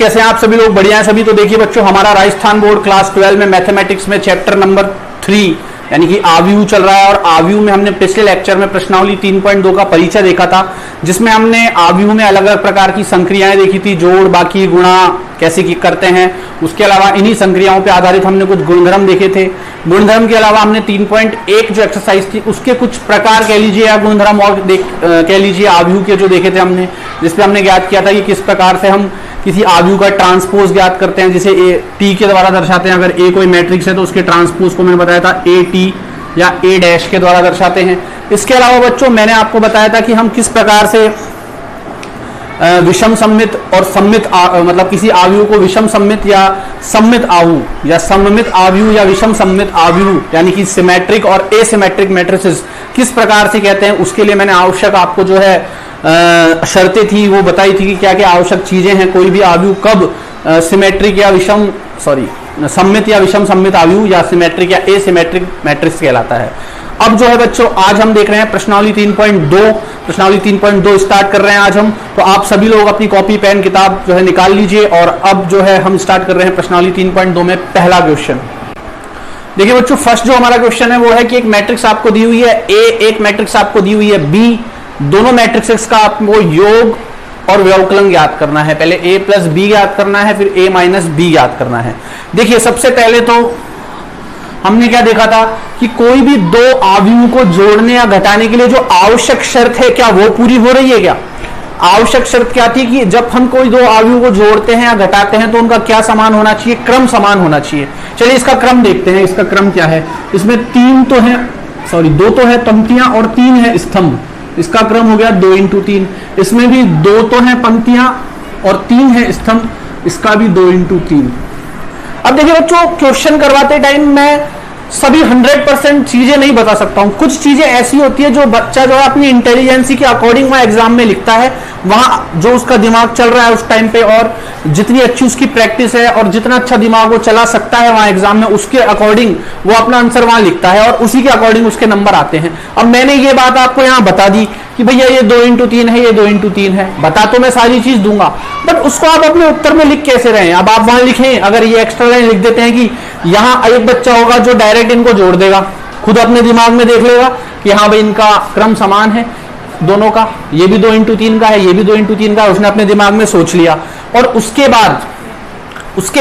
कैसे हैं आप सभी लोग? बढ़िया हैं सभी। तो देखिए बच्चों, हमारा राजस्थान बोर्ड क्लास 12 में मैथमेटिक्स में चैप्टर नंबर 3 यानी कि आव्यूह चल रहा है। और आव्यूह में हमने पिछले लेक्चर में प्रश्नावली 3.2 का परिचय देखा था, जिसमें हमने आव्यूह में अलग अलग प्रकार की संक्रियाएं देखी थी, जोड़, बाकी, गुणा कैसे की करते हैं। उसके अलावा इन्हीं संक्रियाओं पे आधारित हमने कुछ गुणधर्म देखे थे। गुणधर्म के अलावा हमने 3.1 जो एक्सरसाइज थी उसके कुछ प्रकार कह लीजिए या गुणधर्म और कह लीजिए आव्यूह के जो देखे थे हमने, जिसपे हमने ज्ञात किया था कि किस प्रकार से हम किसी आव्यूह का ट्रांसपोज ज्ञात करते हैं, जिसे ए टी के द्वारा दर्शाते हैं। अगर ए कोई मैट्रिक्स है तो उसके ट्रांसपोज को मैंने बताया था ए टी या ए डैश के द्वारा दर्शाते हैं। इसके अलावा बच्चों मैंने आपको बताया था कि हम किस प्रकार से विषम सममित और सममित मतलब किसी आव्यूह को विषम सममित या सममित आव्यूह या सममित आव्यूह या विषम सममित आव्यूह यानी कि सिमेट्रिक और एसिमेट्रिक मैट्रिसेस किस प्रकार से कहते हैं, उसके लिए मैंने आवश्यक आपको जो है शर्तें थी वो बताई थी कि क्या क्या आवश्यक चीजें हैं। कोई भी आव्यूह कब सिमेट्रिक या विषम सममित या विषम सममित आव्यूह या सिमेट्रिक या एसिमेट्रिक मैट्रिक्स कहलाता है। अब जो है बच्चों, आज हम देख रहे हैं प्रश्नावली 3.2। प्रश्नावली 3.2 स्टार्ट कर रहे हैं आज हम। तो आप सभी लोग अपनी कॉपी पेन किताब जो है निकाल लीजिए और अब जो है हम स्टार्ट कर रहे हैं प्रश्नावली 3.2 में पहला क्वेश्चन। देखिए बच्चों, फर्स्ट जो हमारा क्वेश्चन है वो है कि एक मैट्रिक्स आपको दी हुई है ए, एक मैट्रिक्स आपको दी हुई है बी। दोनों मैट्रिक्स का आपको योग और व्यवकलन ज्ञात करना है। पहले a प्लस बी ज्ञात करना है, फिर a माइनस बी ज्ञात करना है। देखिए सबसे पहले तो हमने क्या देखा था कि कोई भी दो आव्यूहों को जोड़ने या घटाने के लिए जो आवश्यक शर्त है क्या वो पूरी हो रही है क्या? आवश्यक शर्त क्या थी कि जब हम कोई दो आव्यूहों को जोड़ते हैं या घटाते हैं तो उनका क्या समान होना चाहिए? क्रम समान होना चाहिए। चलिए इसका क्रम देखते हैं। इसका क्रम क्या है? इसमें दो तो है पंक्तियां और 3 है स्तंभ। इसका क्रम हो गया 2 × 3। इसमें भी 2 तो है पंक्तियां और 3 है स्तंभ। इसका भी 2 × 3। अब देखिए बच्चों, क्वेश्चन करवाते टाइम मैं सभी 100% चीजें नहीं बता सकता हूं। कुछ चीजें ऐसी होती है जो बच्चा जो है अपनी इंटेलिजेंसी के अकॉर्डिंग वहां एग्जाम में लिखता है, वहां जो उसका दिमाग चल रहा है उस टाइम पे, और जितनी अच्छी उसकी प्रैक्टिस है और जितना अच्छा दिमाग वो चला सकता है वहां एग्जाम में, उसके अकॉर्डिंग वो अपना आंसर वहां लिखता है और उसी के अकॉर्डिंग उसके नंबर आते हैं। अब मैंने ये बात आपको यहां बता दी कि भैया ये 2 × 3 है, ये 2 × 3 है, बता तो मैं सारी चीज दूंगा, बट उसको आप अपने उत्तर में लिख कैसे रहे हैं? अब आप वहां लिखें, अगर ये एक्स्ट्रा लाइन लिख देते हैं कि यहां एक बच्चा होगा जो डायरेक्ट इनको जोड़ देगा, खुद अपने दिमाग में देख लेगा कि हाँ भाई इनका क्रम समान है दोनों का, ये भी 2 × 3 का है, ये भी 2 × 3 का है, उसने अपने दिमाग में सोच लिया। और उसके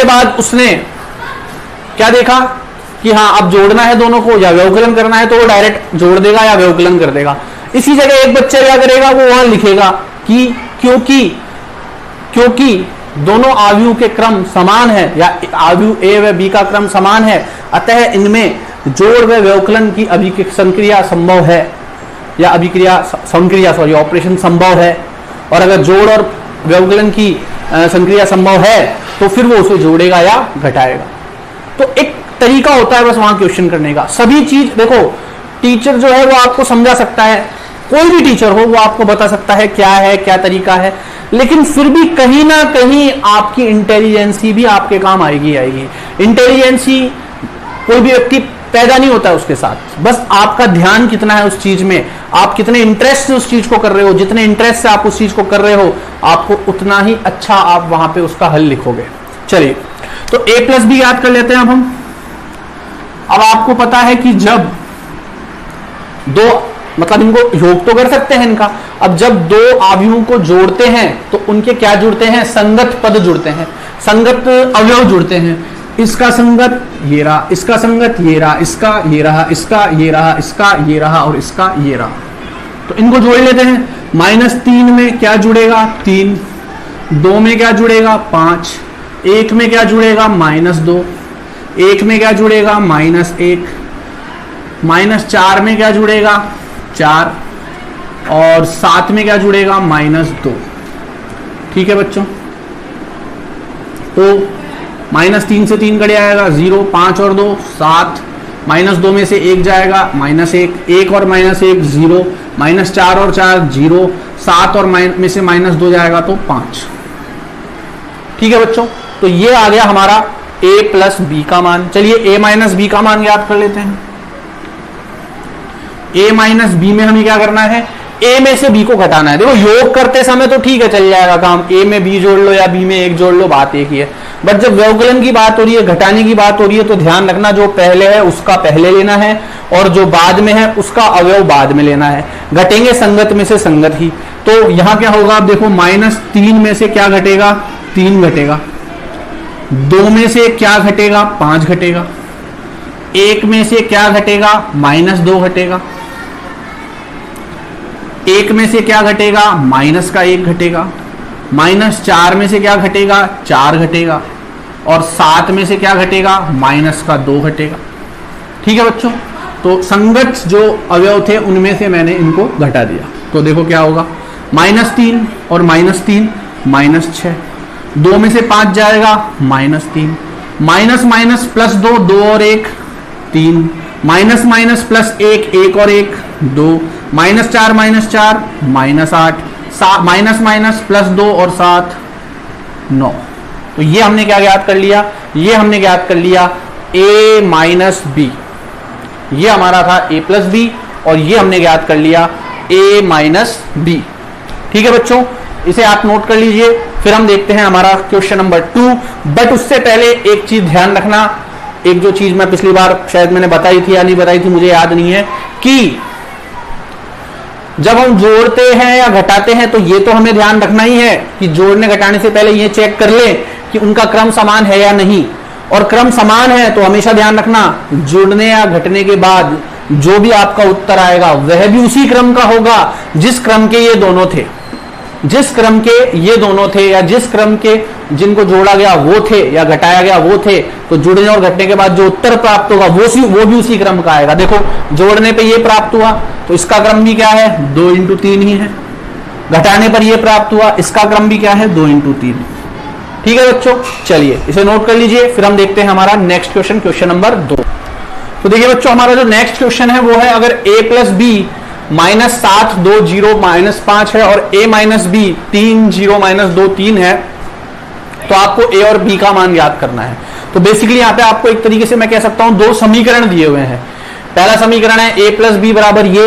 बाद उसने क्या देखा कि हाँ अब जोड़ना है दोनों को या व्यवकलन करना है, तो वो डायरेक्ट जोड़ देगा या व्यवकलन कर देगा। इसी जगह एक बच्चा क्या करेगा, वो वहां लिखेगा कि क्योंकि दोनों आव्यूह के क्रम समान है या आव्यूह ए व बी का क्रम समान है, अतः इनमें जोड़ व व्यवकलन की संक्रिया संभव है या ऑपरेशन संभव है। और अगर जोड़ और व्यवकलन की संक्रिया संभव है तो फिर वो उसे जोड़ेगा या घटाएगा। तो एक तरीका होता है बस वहां क्वेश्चन करने का। सभी चीज देखो, टीचर जो है वो आपको समझा सकता है, कोई भी टीचर हो वो आपको बता सकता है क्या है, क्या तरीका है, लेकिन फिर भी कहीं ना कहीं आपकी इंटेलिजेंसी भी आपके काम आएगी। इंटेलिजेंसी कोई भी व्यक्ति पैदा नहीं होता है उसके साथ, बस आपका ध्यान कितना है उस चीज में, आप कितने इंटरेस्ट से उस चीज को कर रहे हो, जितने इंटरेस्ट से आप उस चीज को कर रहे हो आपको उतना ही अच्छा आप वहां पे उसका हल लिखोगे। चलिए तो a प्लस बी याद कर लेते हैं अब आपको पता है कि जब दो, मतलब इनको योग तो कर सकते हैं इनका, अब जब दो आव्यूहों को जोड़ते हैं तो उनके क्या जुड़ते हैं? संगत पद जुड़ते हैं, संगत अवयव जुड़ते हैं। इसका संगत ये रहा, इसका संगत ये रहा, इसका ये रहा, इसका ये रहा, इसका ये रहा और इसका ये रहा। तो इनको जोड़ लेते हैं। -3 में क्या जुड़ेगा? 3। 2 में क्या जुड़ेगा? 5। 1 में क्या जुड़ेगा? -2। 1 में क्या जुड़ेगा? -1। -4 में क्या जुड़ेगा? 4। और 7 में क्या जुड़ेगा? -2। ठीक है बच्चों, तो -3 से 3 कट जाएगा 0, 5 और 2 7, -2 में से 1 जाएगा -1, 1 और -1 0, -4 और 4 0, 7 और में से -2 जाएगा तो 5। ठीक है बच्चों, तो ये आ गया हमारा a प्लस बी का मान। चलिए a माइनस बी का मान याद कर लेते हैं। a माइनस बी में हमें क्या करना है? ए में से बी को घटाना है। देखो योग करते समय तो ठीक है, चल जाएगा काम, ए में बी जोड़ लो या बी में एक जोड़ लो, बात एक ही है। बट जब व्यवकलन की बात हो रही है, घटाने की बात हो रही है, तो ध्यान रखना जो पहले है उसका पहले लेना है और जो बाद में है उसका अवयव बाद में लेना है। घटेंगे संगत में से संगत ही। तो यहां क्या होगा, आप देखो -3 में से क्या घटेगा, 3 घटेगा। 2 में से क्या घटेगा, 5 घटेगा। 1 में से क्या घटेगा, -2 घटेगा। 1 में से क्या घटेगा, -1 घटेगा। -4 में से क्या घटेगा, 4 घटेगा। और 7 में से क्या घटेगा, -2 घटेगा। ठीक है बच्चों, तो संगत जो अवयव थे उनमें से मैंने इनको घटा दिया। तो देखो क्या होगा, -3 और -3 -6। 2 में से 5 जाएगा, -3। माइनस माइनस प्लस 2, 2 और 1 3। माइनस माइनस प्लस 1, 1 और 1 2। -4 -8। माइनस माइनस प्लस 2 और 7 9। तो ये हमने क्या ज्ञात कर लिया, ये हमने ज्ञात कर लिया a माइनस बी। ये हमारा था a प्लस बी और ये हमने ज्ञात कर लिया a माइनस बी। ठीक है बच्चों, इसे आप नोट कर लीजिए। फिर हम देखते हैं हमारा क्वेश्चन नंबर 2। बट उससे पहले एक चीज ध्यान रखना, एक जो चीज मैं पिछली बार शायद मैंने बताई थी या नहीं बताई थी मुझे याद नहीं है, कि जब हम जोड़ते हैं या घटाते हैं तो ये तो हमें ध्यान रखना ही है कि जोड़ने घटाने से पहले ये चेक कर ले कि उनका क्रम समान है या नहीं। और क्रम समान है तो हमेशा ध्यान रखना जोड़ने या घटने के बाद जो भी आपका उत्तर आएगा वह भी उसी क्रम का होगा जिस क्रम के ये दोनों थे। जिस क्रम के ये दोनों थे या जिस क्रम के जिनको जोड़ा गया वो थे या घटाया गया वो थे, तो जुड़ने और घटने के बाद जो उत्तर प्राप्त होगा वो भी उसी क्रम का आएगा। देखो जोड़ने पे ये प्राप्त हुआ तो इसका क्रम भी क्या है, 2 × 3 ही है। घटाने पर ये प्राप्त हुआ, इसका क्रम भी क्या है, 2 × 3। ठीक है बच्चों, चलिए इसे नोट कर लीजिए। फिर हम देखते हैं हमारा नेक्स्ट क्वेश्चन, क्वेश्चन नंबर 2। तो देखिए बच्चों, हमारा जो नेक्स्ट क्वेश्चन है वो है अगर a प्लस बी -7 2 0 -5 है और a माइनस बी 3 0 -2 3 है, तो आपको a और b का मान याद करना है। तो बेसिकली यहाँ पे आपको एक तरीके से मैं कह सकता हूं 2 समीकरण दिए हुए हैं। पहला समीकरण है a प्लस बी बराबर ये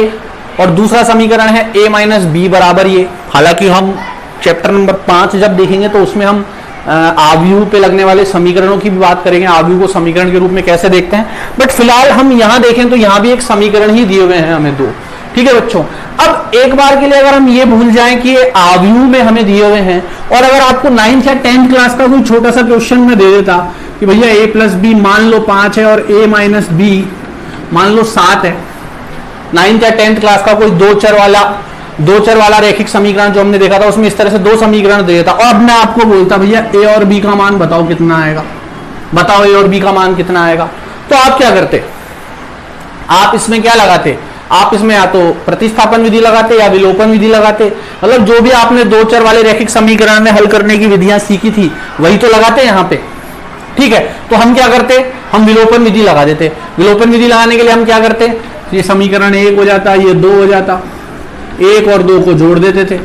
और दूसरा समीकरण है a माइनस बी बराबर ये। हालांकि हम चैप्टर नंबर 5 जब देखेंगे तो उसमें हम आव्यूह पे लगने वाले समीकरणों की भी बात करेंगे, आव्यूह को समीकरण के रूप में कैसे देखते हैं। बट फिलहाल हम यहां देखें तो यहां भी एक समीकरण ही दिए हुए हैं हमें 2। ठीक है बच्चों, अब एक बार के लिए अगर हम ये भूल जाएं कि ये आव्यूह में हमें दिए हुए हैं और अगर आपको 9th या 10th क्लास का कोई छोटा सा क्वेश्चन में दे देता कि भैया a प्लस बी मान लो 5 है और a माइनस बी मान लो 7 है। 9th या 10th क्लास का कोई दो चर वाला रैखिक समीकरण जो हमने देखा था उसमें इस तरह से 2 समीकरण दे देता और अब मैं आपको बोलता भैया a और b का मान बताओ कितना आएगा, बताओ a और b का मान कितना आएगा। तो आप क्या करते, आप इसमें क्या लगाते, आप इसमें या तो प्रतिस्थापन विधि लगाते या विलोपन विधि लगाते। मतलब जो भी आपने 2 चर वाले रैखिक समीकरण में हल करने की विधियां सीखी थी वही तो लगाते यहाँ पे। ठीक है, तो हम क्या करते, हम विलोपन विधि लगा देते। विलोपन विधि लगाने के लिए हम क्या करते, ये समीकरण 1 हो जाता, ये 2 हो जाता, 1 और 2 को जोड़ देते थे।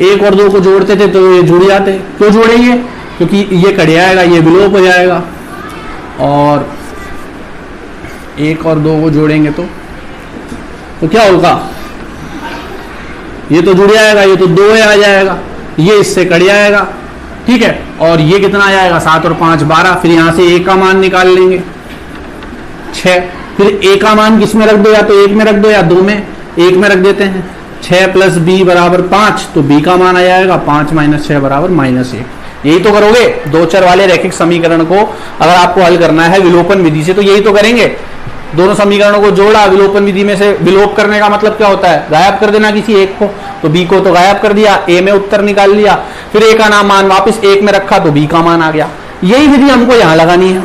1 और 2 को जोड़ते थे तो ये जुड़ जाते। क्यों जोड़ेंगे, क्योंकि ये कट जाएगा, ये विलोप हो जाएगा। और 1 और 2 को जोड़ेंगे तो क्या होगा, ये तो जुड़ जाएगा, ये तो 2 आ जाएगा, ये इससे कट जाएगा। ठीक है, और ये कितना आ जाएगा, 7 और 5 12। फिर यहां से a का मान निकाल लेंगे 6। फिर a का मान किस में रख दो, या तो 1 में रख दो या 2 में, 1 में रख देते हैं। 6 प्लस b बराबर 5, तो b का मान आ जाएगा 5 - 6 बराबर -1। यही तो करोगे 2 चर वाले रैखिक समीकरण को अगर आपको हल करना है विलोपन विधि से, तो यही तो करेंगे। दोनों समीकरणों को जोड़ा, विलोपन विधि में से विलोप करने का मतलब क्या होता है, गायब कर देना किसी एक को। तो b को तो गायब कर दिया, a में उत्तर निकाल लिया, फिर a का नाम मान वापस 1 में रखा तो b का मान आ गया। यही विधि हमको यहां लगानी है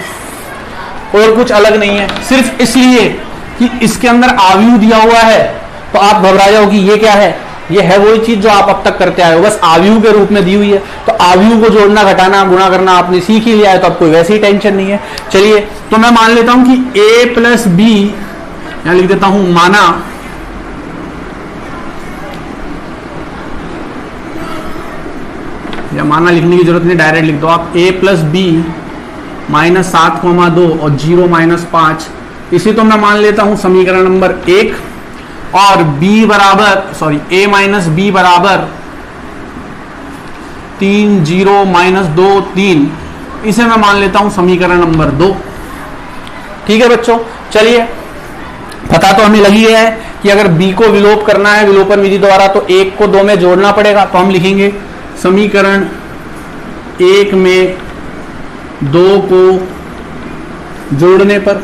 और कुछ अलग नहीं है। सिर्फ इसलिए कि इसके अंदर आव्यूह दिया हुआ है तो आप घबरा जाओ कि ये क्या है, ये है वही चीज जो आप अब तक करते आए हो, बस आव्यूह के रूप में दी हुई है। तो आव्यूह को जोड़ना घटाना गुणा करना आपने सीख ही लिया है, तो अब कोई वैसी टेंशन नहीं है। चलिए, तो मैं मान लेता हूं कि a प्लस बी, यहां लिख देता हूं माना, या माना लिखने की जरूरत नहीं, डायरेक्ट लिख दो आप, a प्लस बी -7, 2 और 0 -5। इसी तो मैं मान लेता हूं समीकरण नंबर 1 और b बराबर a माइनस बी बराबर 3 0 माइनस 2 3, इसे मैं मान लेता हूं समीकरण नंबर 2। ठीक है बच्चों, चलिए पता तो हमें लगी है कि अगर b को विलोप करना है विलोपन विधि द्वारा तो 1 को 2 में जोड़ना पड़ेगा, तो हम लिखेंगे समीकरण 1 में 2 को जोड़ने पर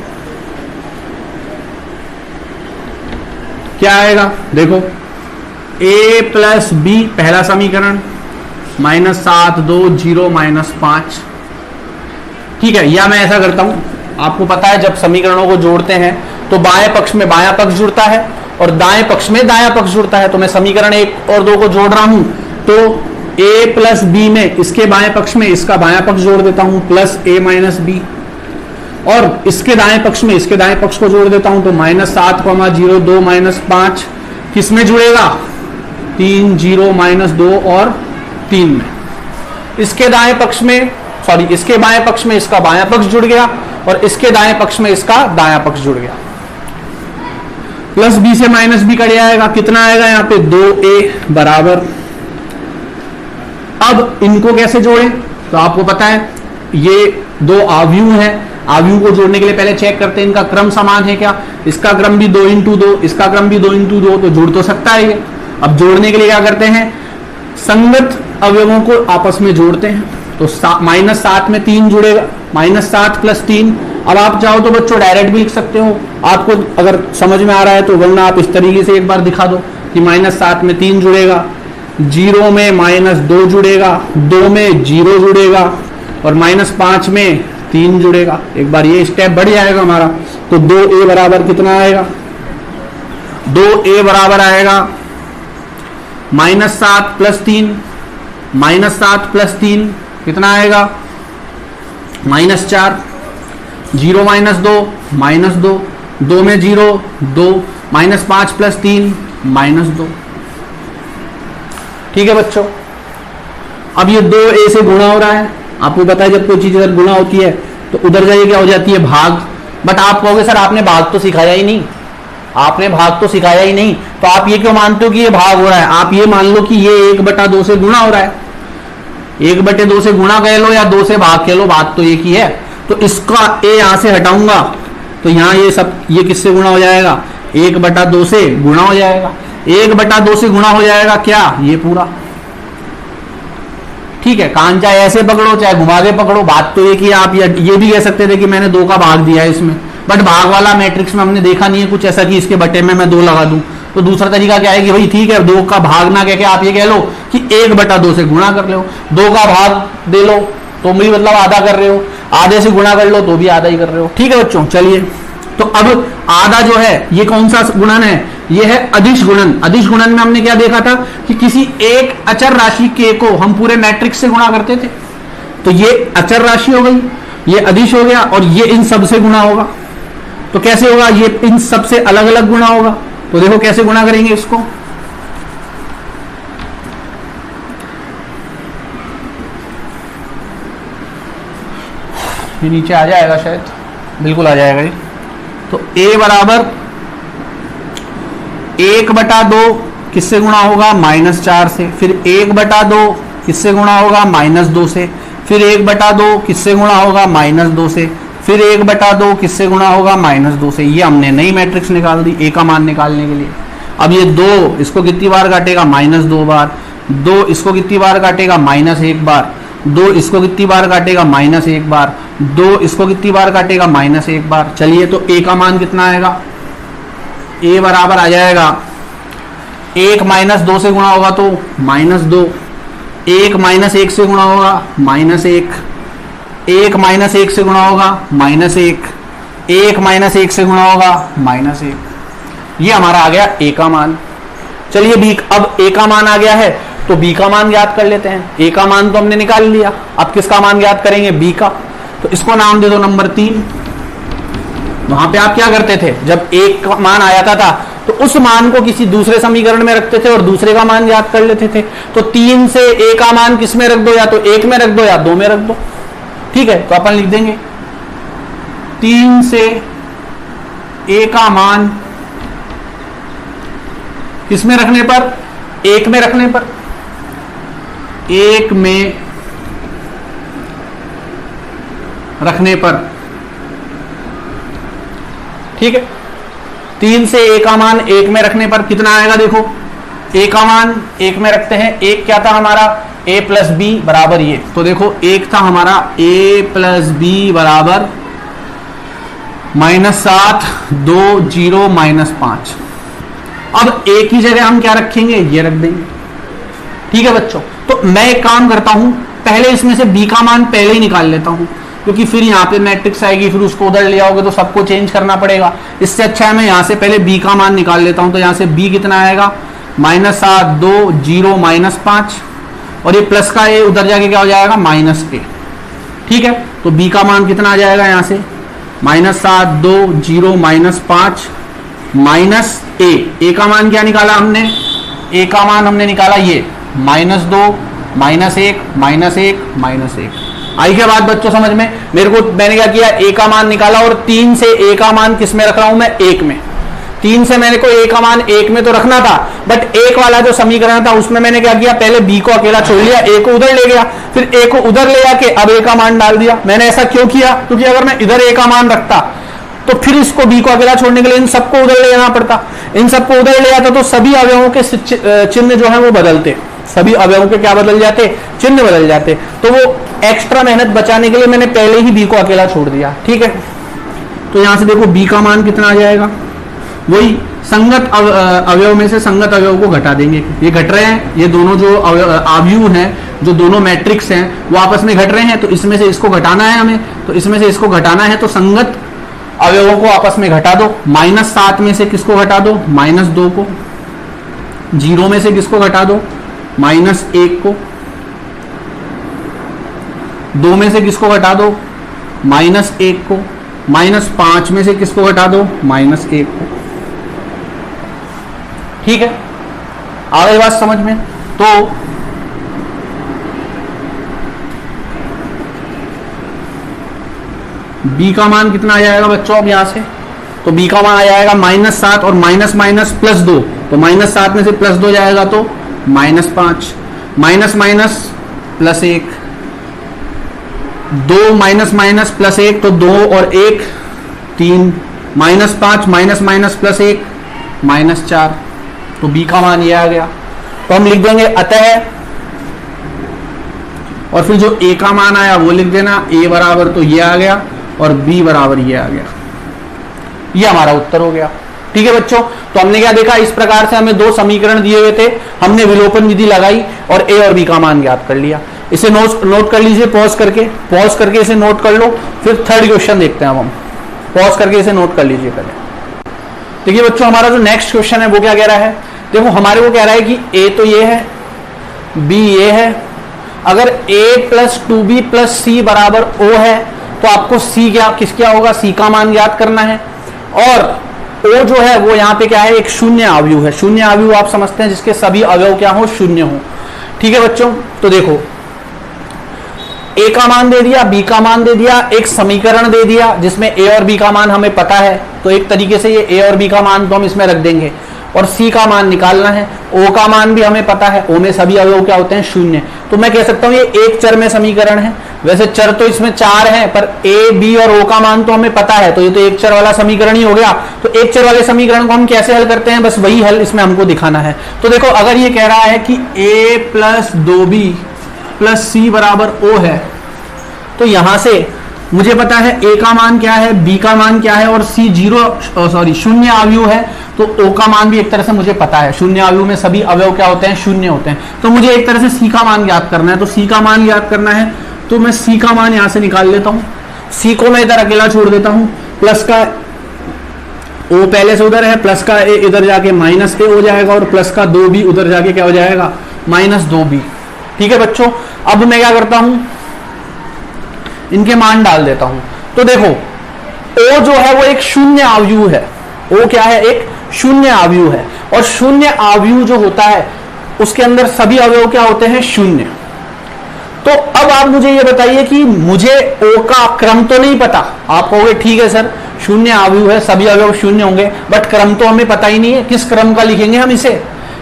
क्या आएगा, देखो a प्लस बी पहला समीकरण -7 2 0 -5। ठीक है, या मैं ऐसा करता हूं, आपको पता है जब समीकरणों को जोड़ते हैं तो बाएं पक्ष में बायां पक्ष जुड़ता है और दाएं पक्ष में दायां पक्ष जुड़ता है। तो मैं समीकरण 1 और 2 को जोड़ रहा हूं तो a प्लस बी में इसके बाएं पक्ष में इसका बायां पक्ष जोड़ देता हूं प्लस a माइनस बी, और इसके दाएं पक्ष में इसके दाएं पक्ष को जोड़ देता हूं तो -7 0 2 -5 किस में जुड़ेगा, 3 0 -2 और 3 में। इसके दाएं पक्ष में इसके बाएं पक्ष में इसका बायां पक्ष जुड़ गया और इसके दाएं पक्ष में इसका दायां पक्ष जुड़ गया। प्लस बी से माइनस बी कट जाएगा, कितना आएगा यहाँ पे 2a बराबर। अब इनको कैसे जोड़ें, तो आपको पता है ये दो आव्यूह हैं, आव्यूह को जोड़ने के लिए पहले चेक करते हैं इनका क्रम समान है क्या। इसका क्रम भी 2 × 2, इसका क्रम भी 2 × 2, तो जुड़ तो सकता है ये। अब जोड़ने के लिए क्या करते हैं, संगत अवयवों को आपस में जोड़ते हैं। तो -7 में 3 जुड़ेगा, -7 + 3। अब आप चाहो तो बच्चों डायरेक्ट भी लिख सकते हो, आपको अगर समझ में आ रहा है तो, वरना आप इस तरीके से एक बार दिखा दो कि -7 में 3 जुड़ेगा, 0 में -2 जुड़ेगा, 2 में 0 जुड़ेगा और -5 में 3 जुड़ेगा। एक बार ये स्टेप बढ़ जाएगा हमारा, तो 2a बराबर कितना आएगा, 2a बराबर आएगा -7 + 3, -7 + 3 कितना आएगा -4, 0 -2 -2, 2 में 0 2, -5 + 3 -2। ठीक है बच्चों, अब ये 2a से गुणा हो रहा है। आपको पता है जब कोई चीज अगर गुणा होती है तो उधर जाइए क्या हो जाती है, भाग। बट आप कहोगे सर आपने भाग तो सिखाया ही नहीं, आपने भाग तो सिखाया ही नहीं, तो आप ये क्यों मानते हो कि ये भाग हो रहा है। आप ये मान लो कि ये 1/2 से गुणा हो रहा है, 1/2 से गुणा कह लो या 2 से भाग कह लो, बात तो एक ही है। तो इसका a यहां से हटाऊंगा तो यहाँ ये किससे गुणा हो जाएगा, 1/2 से गुणा हो जाएगा। 1/2 से गुणा हो जाएगा क्या, ये पूरा। ठीक है, कान चाहे ऐसे पकड़ो चाहे घुमा के पकड़ो, बात तो एक ही। आप ये भी कह सकते थे कि मैंने 2 का भाग दिया है इसमें, बट भाग वाला मैट्रिक्स में हमने देखा नहीं है कुछ ऐसा कि इसके बटे में मैं 2 लगा दूं। तो दूसरा तरीका क्या है कि भाई ठीक है 2 का भाग ना कह के आप ये कह लो कि 1/2 से गुणा कर लो, 2 का भाग दे लो तो भी मतलब आधा कर रहे हो, आधे से गुणा कर लो तो भी आधा ही कर रहे हो। ठीक है बच्चों, चलिए तो अब आधा जो है ये कौन सा गुणन है, ये है अदिश गुणन। अदिश गुणन में हमने क्या देखा था कि किसी एक अचर राशि k को हम पूरे मैट्रिक्स से गुणा करते थे। तो ये अचर राशि हो गई, ये अदिश हो गया और ये इन सब से गुणा होगा। तो कैसे होगा, ये इन सब से अलग अलग गुणा होगा। तो देखो कैसे गुणा करेंगे इसको, ये नीचे आ जाएगा शायद, बिल्कुल आ जाएगा ये। तो a बराबर 1/2 किससे गुणा होगा, -4 से। फिर 1/2 किससे गुणा होगा, -2 से। फिर 1/2 किससे गुणा होगा, -2 से। फिर 1/2 किससे गुणा होगा, -2 से। ये हमने नई मैट्रिक्स निकाल दी a का मान निकालने के लिए। अब ये 2 इसको कितनी बार काटेगा, -2 बार। 2 इसको कितनी बार काटेगा, -1 बार। 2 इसको कितनी बार काटेगा, -1 बार। 2 इसको कितनी बार काटेगा, -1 बार। चलिए तो a का मान कितना आएगा, a बराबर आ जाएगा 1 -2 से गुणा होगा तो -2, 1 -1 से गुणा होगा -1, 1 -1 से गुणा होगा -1, 1 -1 से गुणा होगा -1। ये हमारा आ गया a का मान। चलिए b, अब a का मान आ गया है तो b का मान ज्ञात कर लेते हैं। a का मान तो हमने निकाल लिया, अब किसका मान ज्ञात करेंगे, b का। तो इसको नाम दे दो नंबर 3। वहां पे आप क्या करते थे, जब एक का मान आ जाता था तो उस मान को किसी दूसरे समीकरण में रखते थे और दूसरे का मान ज्ञात कर लेते थे। तो 3 से a का मान किस में रख दो, या तो 1 में रख दो या 2 में रख दो। ठीक है, तो अपन लिख देंगे 3 से a का मान किसमें रखने पर? एक में रखने पर, एक में रखने पर, ठीक है। 3 से a का मान एक में रखने पर कितना आएगा? देखो a का मान एक में रखते हैं, एक क्या था हमारा? a प्लस बी बराबर ये, तो देखो एक था हमारा a प्लस बी बराबर -7, 2, 0, -5। अब a की जगह हम क्या रखेंगे? ये रख देंगे, ठीक है बच्चों। तो मैं एक काम करता हूं, पहले इसमें से b का मान पहले ही निकाल लेता हूं, क्योंकि फिर यहाँ पे मैट्रिक्स आएगी, फिर उसको उधर ले आओगे तो सबको चेंज करना पड़ेगा। इससे अच्छा है मैं यहाँ से पहले b का मान निकाल लेता हूं। तो यहाँ से b कितना आएगा? -7, 2, 0, -5, और ये प्लस का a उधर जाके क्या हो जाएगा? -a, ठीक है। तो b का मान कितना आ जाएगा यहाँ से? -7, 2, 0, -5 -a का मान क्या निकाला हमने? a का मान हमने निकाला ये -2, -1, -1। आई क्या बात बच्चों समझ में? मैंने क्या किया? a का मान निकाला, और 3 से a का मान किस में रख रहा हूं मैं? 1 में। 3 से मेरे को a का मान 1 में तो रखना था, बट 1 वाला जो समीकरण था उसमें मैंने क्या किया? पहले b को अकेला छोड़ लिया, a को उधर ले गया, फिर a को उधर ले आके अब a का मान डाल दिया। मैंने ऐसा क्यों किया? क्योंकि अगर मैं इधर a का मान रखता तो फिर इसको b को अकेला छोड़ने के लिए इन सबको उधर ले जाना पड़ता। इन सबको उधर ले जाता तो सभी अवयवों के चिन्ह जो है वो बदलते, सभी अवयवों के क्या बदल जाते? चिन्ह बदल जाते। तो वो एक्स्ट्रा मेहनत बचाने के लिए मैंने पहले ही b को अकेला छोड़ दिया, ठीक है। तो यहां से देखो b का मान कितना आ जाएगा? वही संगत अवयव में से संगत अवयव को घटा देंगे। ये घट रहे हैं, ये दोनों जो अवयव हैं, जो दोनों मैट्रिक्स हैं वो आपस में घट रहे हैं, तो इसमें से इसको घटाना है हमें, तो इसमें से इसको घटाना है, तो संगत अवयवों को आपस में घटा दो। -7 में से किसको घटा दो? -2 को। 0 में से किसको घटा दो? -1 को। 2 में से किसको घटा दो? -1 को। -5 में से किसको घटा दो? -1 को, ठीक है। आ गई बात समझ में? तो b का मान कितना आ जाएगा बच्चों? अब यहां से तो b का मान आ जाएगा -7 और माइनस +2, तो -7 में से +2 जाएगा तो -5, माइनस +1, 2 -1 तो 2 और 1 3, -5 -1 -4, तो b का मान ये आ गया। तो हम लिख देंगे अतः, और फिर जो a का मान आया वो लिख देना, a बराबर तो ये आ गया और b बराबर ये आ गया। ये हमारा उत्तर हो गया, ठीक है बच्चों। तो हमने क्या देखा? इस प्रकार से हमें 2 समीकरण दिए हुए थे, हमने विलोपन विधि लगाई और a और b का मान ज्ञात कर लिया। इसे नोट कर लीजिए, पॉज करके इसे नोट कर लो। फिर थर्ड क्वेश्चन देखते हैं हम पॉज करके इसे नोट कर लीजिए पहले। देखिए बच्चों, हमारा जो नेक्स्ट क्वेश्चन है वो क्या कह रहा है? देखो हमारे को कह रहा है कि a तो ये है, b ये है, अगर a + 2b + c बराबर o है तो आपको c क्या होगा? c का मान ज्ञात करना है। और o जो है वो यहाँ पे क्या है? एक शून्य आव्यूह है। शून्य आव्यूह आप समझते हैं जिसके सभी अवयव क्या हो? शून्य हो, ठीक है बच्चों। तो देखो a का मान दे दिया, b का मान दे दिया, एक समीकरण दे दिया जिसमें a और b का मान हमें पता है, तो एक तरीके से ये a और b का मान तो हम इसमें रख देंगे। और c का मान निकालना है, o का मान भी हमें पता है, o में सभी अवयव क्या होते हैं? शून्य। तो मैं कह सकता हूं ये एक चर में समीकरण है। वैसे चर तो इसमें 4 हैं, पर a, b और o का मान तो हमें पता है, तो ये तो एक चर वाला समीकरण ही हो गया। तो एक चर वाले समीकरण को हम कैसे हल करते हैं? बस वही हल इसमें हमको दिखाना है। तो देखो, अगर ये कह रहा है कि a + 2b + c बराबर o है, तो यहां से मुझे पता है a का मान क्या है, b का मान क्या है, और c शून्य आव्यूह है, तो o का मान भी एक तरह से मुझे पता है। शून्य आव्यूह में सभी अवयव क्या होते हैं? शून्य होते हैं। तो मुझे एक तरह से c का मान ज्ञात करना है। तो c का मान ज्ञात करना है तो मैं c का मान यहां से निकाल लेता हूं। c को मैं इधर अकेला छोड़ देता हूं, प्लस का o पहले से उधर है, प्लस का a इधर जाके -a हो जाएगा, और प्लस का 2b उधर जाके क्या हो जाएगा? -2b, ठीक है बच्चों। अब मैं क्या करता हूं? इनके मान डाल देता हूं। तो देखो o जो है वो एक शून्य आव्यूह है। o क्या है? एक शून्य आव्यूह है, और शून्य आव्यूह जो होता है उसके अंदर सभी अवयव क्या होते हैं? शून्य। तो अब आप मुझे ये बताइए कि मुझे o का क्रम तो नहीं पता। आप कहोगे ठीक है सर, शून्य आव्यूह है, सभी अवयव शून्य होंगे, बट क्रम तो हमें पता ही नहीं है, किस क्रम का लिखेंगे हम इसे?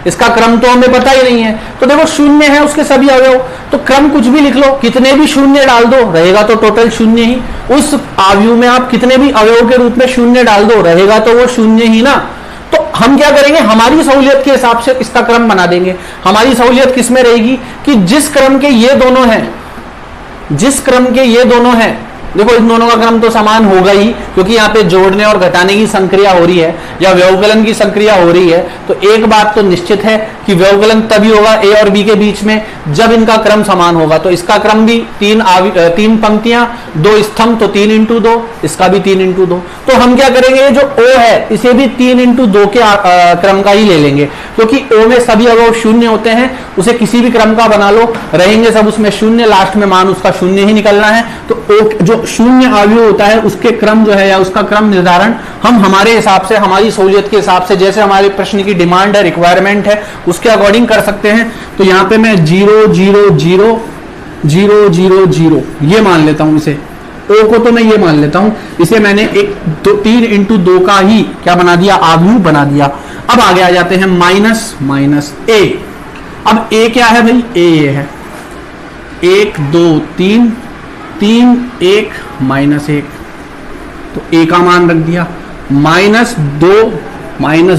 इसका क्रम तो हमें पता ही नहीं है। तो देखो शून्य है उसके सभी अवयव, तो क्रम कुछ भी लिख लो, कितने भी शून्य डाल दो रहेगा तो टोटल शून्य ही। उस आव्यूह में आप कितने भी अवयव के रूप में शून्य डाल दो रहेगा तो वो शून्य ही ना। तो हम क्या करेंगे, हमारी सहूलियत के हिसाब से इसका क्रम बना देंगे। हमारी सहूलियत किसमें रहेगी कि जिस क्रम के ये दोनों हैं, जिस क्रम के ये दोनों हैं, देखो इन दोनों का क्रम तो समान होगा ही, क्योंकि यहाँ पे जोड़ने और घटाने की संक्रिया हो रही है या व्यवकलन की संक्रिया हो रही है। तो एक बात तो निश्चित है कि व्यवकलन तभी होगा ए और बी के बीच में जब इनका क्रम समान होगा। तो इसका क्रम भी तीन पंक्तियां, 2 स्तंभ, तो 3 इंटू 2, इसका भी 3 इंटू 2। तो हम क्या करेंगे, जो ओ है इसे भी 3 इंटू 2 के क्रम का ही ले लेंगे, क्योंकि ओ में सभी अवयव शून्य होते हैं। उसे किसी भी क्रम का बना लो, रहेंगे सब उसमें शून्य, लास्ट में मान उसका शून्य ही निकलना है। तो ओ जो शून्य आव्यूह होता है उसके क्रम जो है या उसका क्रम निर्धारण हम हमारे हिसाब से, हमारी सहूलियत के हिसाब से, जैसे हमारे प्रश्न की डिमांड है, रिक्वायरमेंट है, उसके अकॉर्डिंग कर सकते हैं। तो यहां पे मैं 0 0 0 0 0 0 ये मान लेता हूं, इसे ओ को तो मैं ये मान लेता हूं, इसे मैंने 3 इंटू 2 का ही क्या बना दिया, आव्यूह बना दिया। अब आगे आ जाते हैं माइनस माइनस ए। अब ए क्या है भाई, ए है 1 2 3 3 1 माइनस 1, तो ए का मान रख दिया, माइनस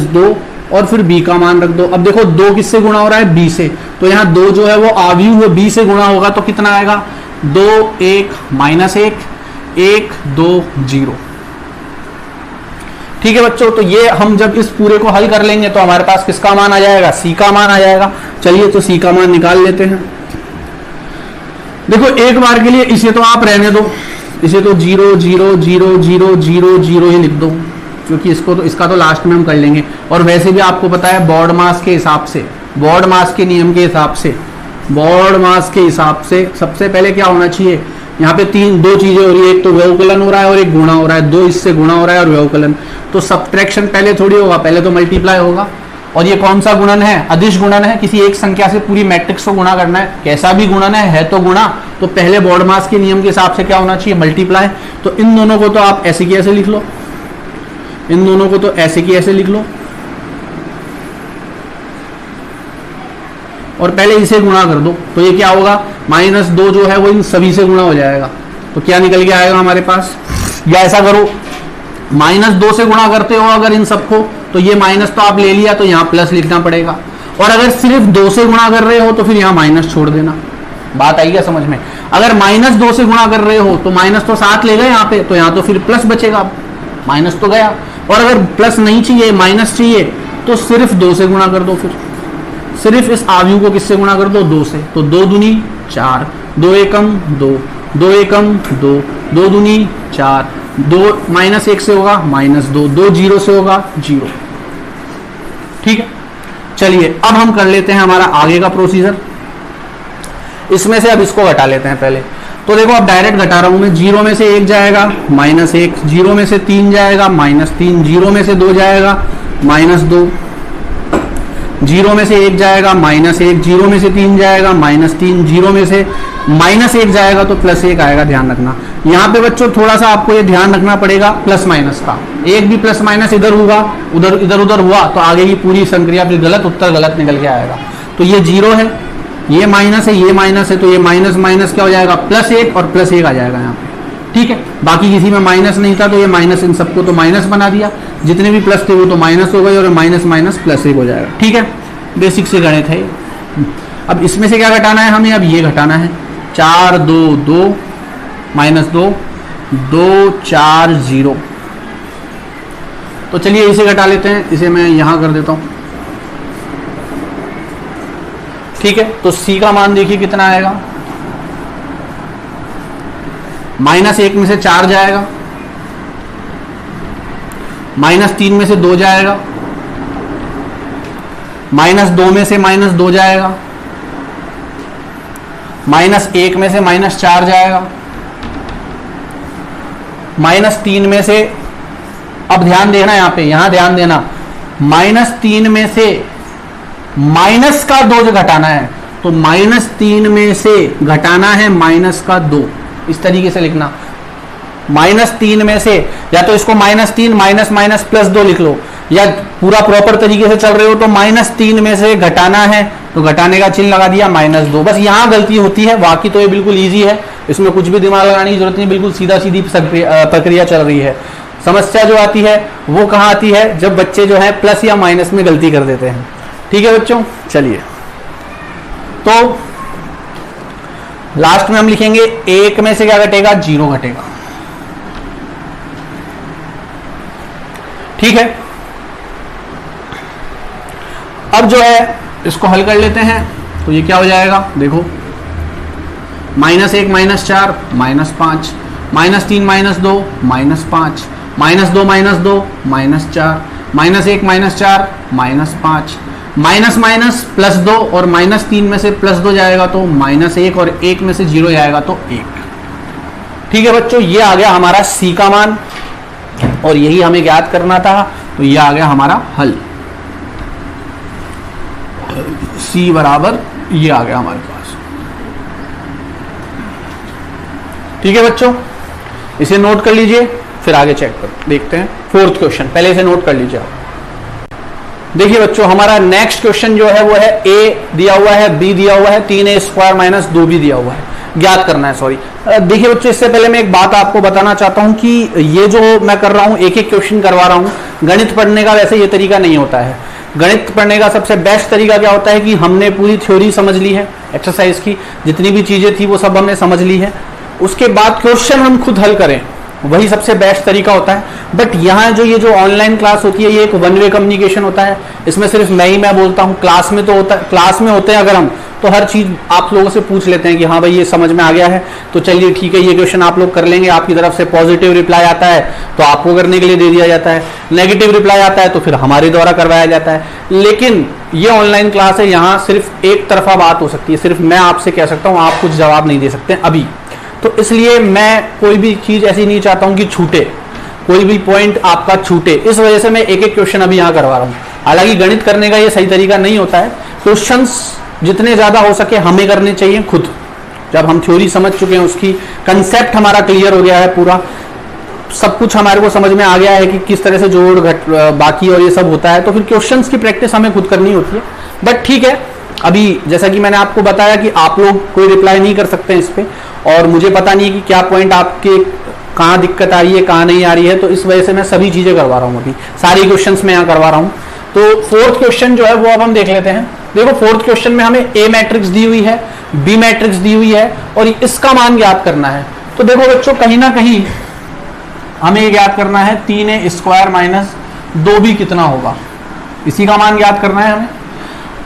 2 और फिर बी का मान रख दो। अब देखो 2 किससे गुणा हो रहा है, बी से, तो यहाँ 2 जो है वो आव्यूह बी से गुणा होगा तो कितना आएगा, 2 1 माइनस 1 1 2 0। ठीक है बच्चों, तो ये हम जब इस पूरे को हल कर लेंगे तो हमारे पास किसका मान आ जाएगा, सी का मान आ जाएगा। चलिए तो सी का मान निकाल लेते हैं। देखो एक बार के लिए इसे तो आप रहने दो, इसे तो 0 0 0 0 0 0 ही लिख दो, क्योंकि इसको तो इसका तो लास्ट में हम कर लेंगे। और वैसे भी आपको पता है बोर्ड मास के हिसाब से, बोर्ड मास के नियम के हिसाब से, बोर्ड मास के हिसाब से सबसे पहले क्या होना चाहिए, यहाँ पे 2 चीजें हो रही है, एक तो व्यवकलन हो रहा है और एक गुणा हो रहा है। 2 इससे गुणा हो रहा है और व्यवकलन, तो सब्ट्रैक्शन पहले थोड़ी होगा, पहले तो मल्टीप्लाई होगा। और ये कौन सा गुणन है, अदिश गुणन है, किसी एक संख्या से पूरी मैट्रिक्स को गुणा करना है, कैसा भी गुणन है तो गुणा। तो पहले बोर्ड मास के नियम के हिसाब से क्या होना चाहिए, मल्टीप्लाई। तो इन दोनों को तो आप ऐसे की ऐसे लिख लो, इन दोनों को तो ऐसे की ऐसे लिख लो, और पहले इसे गुणा कर दो। तो ये क्या होगा, -2 जो है वो इन सभी से गुणा हो जाएगा। तो क्या निकल के आएगा हमारे पास, या ऐसा करो -2 से गुणा करते हो अगर इन सबको, तो ये माइनस तो आप ले लिया, तो यहाँ प्लस लिखना पड़ेगा। और अगर सिर्फ 2 से गुणा कर रहे हो तो फिर यहाँ माइनस छोड़ देना। बात आई क्या समझ में? अगर -2 से गुणा कर रहे हो तो माइनस तो 7 ले गए यहाँ पे, तो यहाँ तो फिर प्लस बचेगा, माइनस तो गया। और अगर प्लस नहीं चाहिए, माइनस चाहिए, तो सिर्फ 2 से गुणा कर दो। फिर सिर्फ इस आव्यूह को किससे गुणा कर दो, 2 से। तो 2 दूनी 4, 2 एकम 2, 2 एकम 2, 2 दूनी 4, 2 -1 से होगा -2, 2 0 से होगा 0। ठीक है, चलिए अब हम कर लेते हैं हमारा आगे का प्रोसीजर। इसमें से अब इसको घटा लेते हैं पहले। तो देखो अब डायरेक्ट घटा रहा हूं मैं, 0 में से 1 जाएगा -1, 0 में से 3 जाएगा -3, 0 में से 2 जाएगा -2, 0 में से 1 जाएगा -1, 0 में से 3 जाएगा -3, 0 में से -1 जाएगा तो +1 आएगा। ध्यान रखना यहाँ पे बच्चों, थोड़ा सा आपको ये ध्यान रखना पड़ेगा प्लस माइनस का। एक भी प्लस माइनस इधर होगा, इधर उधर हुआ तो आगे की पूरी संक्रिया फिर गलत, उत्तर गलत निकल के आएगा। तो ये 0 है, ये माइनस है, ये माइनस है, तो ये माइनस माइनस क्या हो जाएगा, +1 और +1 आ जाएगा यहाँ पे। ठीक है, बाकी किसी में माइनस नहीं था तो ये माइनस, इन सबको तो माइनस बना दिया, जितने भी प्लस थे वो तो माइनस हो गए, और माइनस माइनस +1 हो जाएगा। ठीक है, बेसिक से गणित है। अब इसमें से क्या घटाना है हमें, अब ये घटाना है, 4 2 2 -2 2 4 0। तो चलिए इसे घटा लेते हैं, इसे मैं यहां कर देता हूं। ठीक है, तो C का मान देखिए कितना आएगा, -1 में से 4 जाएगा, -3 में से 2 जाएगा, -2 में से -2 जाएगा, -1 में से -4 जाएगा, -3 में से, अब ध्यान देना यहाँ पे, यहाँ ध्यान देना, -3 में से माइनस का 2 जो घटाना है, तो -3 में से घटाना है -2, इस तरीके से लिखना। -3 में से, या तो इसको -3 माइनस +2 लिख लो, या पूरा प्रॉपर तरीके से चल रहे हो तो -3 में से घटाना है तो घटाने का चिन्ह लगा दिया -2। बस यहां गलती होती है, बाकी तो ये बिल्कुल ईजी है, इसमें कुछ भी दिमाग लगाने की जरूरत नहीं, बिल्कुल सीधा सीधी प्रक्रिया चल रही है। समस्या जो आती है वो कहां आती है, जब बच्चे जो है प्लस या माइनस में गलती कर देते हैं। ठीक है बच्चों, चलिए तो लास्ट में हम लिखेंगे 1 में से क्या घटेगा, 0 घटेगा। ठीक है, अब जो है इसको हल कर लेते हैं तो ये क्या हो जाएगा, देखो -1 -4 -5 -3 -2 -5 -2 -2 -4 -1 -4 -5 माइनस माइनस +2 और -3 में से +2 जाएगा तो -1 और 1 में से 0 जाएगा तो 1। ठीक है बच्चों, ये आ गया हमारा C का मान और यही हमें ज्ञात करना था, तो ये आ गया हमारा हल। C बराबर ये आ गया हमारे पास। ठीक है बच्चों, इसे नोट कर लीजिए, फिर आगे चेक कर देखते हैं 4th क्वेश्चन। पहले इसे नोट कर लीजिए आप। देखिए बच्चों, हमारा नेक्स्ट क्वेश्चन जो है वो है a दिया हुआ है, b दिया हुआ है, 3a² - 2b दिया हुआ है, ज्ञात करना है। सॉरी, देखिए बच्चों, इससे पहले मैं एक बात आपको बताना चाहता हूं कि ये जो मैं कर रहा हूं, एक एक क्वेश्चन करवा रहा हूं। गणित पढ़ने का वैसे ये तरीका नहीं होता है। गणित पढ़ने का सबसे बेस्ट तरीका क्या होता है कि हमने पूरी थ्योरी समझ ली है, एक्सरसाइज की जितनी भी चीजें थी वो सब हमने समझ ली है, उसके बाद क्वेश्चन हम खुद हल करें, वही सबसे बेस्ट तरीका होता है। बट यहाँ जो ये जो ऑनलाइन क्लास होती है ये एक वन वे कम्युनिकेशन होता है, इसमें सिर्फ मैं बोलता हूँ। क्लास में तो होता है, क्लास में होते हैं अगर हम तो हर चीज आप लोगों से पूछ लेते हैं कि हाँ भाई ये समझ में आ गया है तो चलिए ठीक है ये क्वेश्चन आप लोग कर लेंगे। आपकी तरफ से पॉजिटिव रिप्लाई आता है तो आपको करने के लिए दे दिया जाता है, नेगेटिव रिप्लाई आता है तो फिर हमारे द्वारा करवाया जाता है। लेकिन ये ऑनलाइन क्लास है, यहाँ सिर्फ एक तरफा बात हो सकती है, सिर्फ मैं आपसे कह सकता हूँ, आप कुछ जवाब नहीं दे सकते अभी। तो इसलिए मैं कोई भी चीज ऐसी नहीं चाहता हूं कि छूटे, कोई भी पॉइंट आपका छूटे, इस वजह से मैं एक एक क्वेश्चन अभी यहां करवा रहा हूं। हालांकि गणित करने का ये सही तरीका नहीं होता है, क्वेश्चंस जितने ज्यादा हो सके हमें करने चाहिए खुद। जब हम थ्योरी समझ चुके हैं, उसकी कंसेप्ट हमारा क्लियर हो गया है, पूरा सब कुछ हमारे को समझ में आ गया है कि किस तरह से जोड़ घट बाकी और ये सब होता है, तो फिर क्वेश्चंस की प्रैक्टिस हमें खुद करनी होती है। बट ठीक है, अभी जैसा कि मैंने आपको बताया कि आप लोग कोई रिप्लाई नहीं कर सकते इस पे, और मुझे पता नहीं है कि क्या पॉइंट आपके कहाँ दिक्कत आ रही है कहाँ नहीं आ रही है, तो इस वजह से मैं सभी चीजें करवा रहा हूँ, अभी सारी क्वेश्चंस मैं यहाँ करवा रहा हूँ। तो 4th क्वेश्चन जो है वो अब हम देख लेते हैं। देखो 4th क्वेश्चन में हमें A मैट्रिक्स दी हुई है, B मैट्रिक्स दी हुई है और इसका मान ज्ञात करना है। तो देखो बच्चों, कहीं ना कहीं हमें ज्ञात करना है 3a² - 2b कितना होगा, इसी का मान ज्ञात करना है हमें।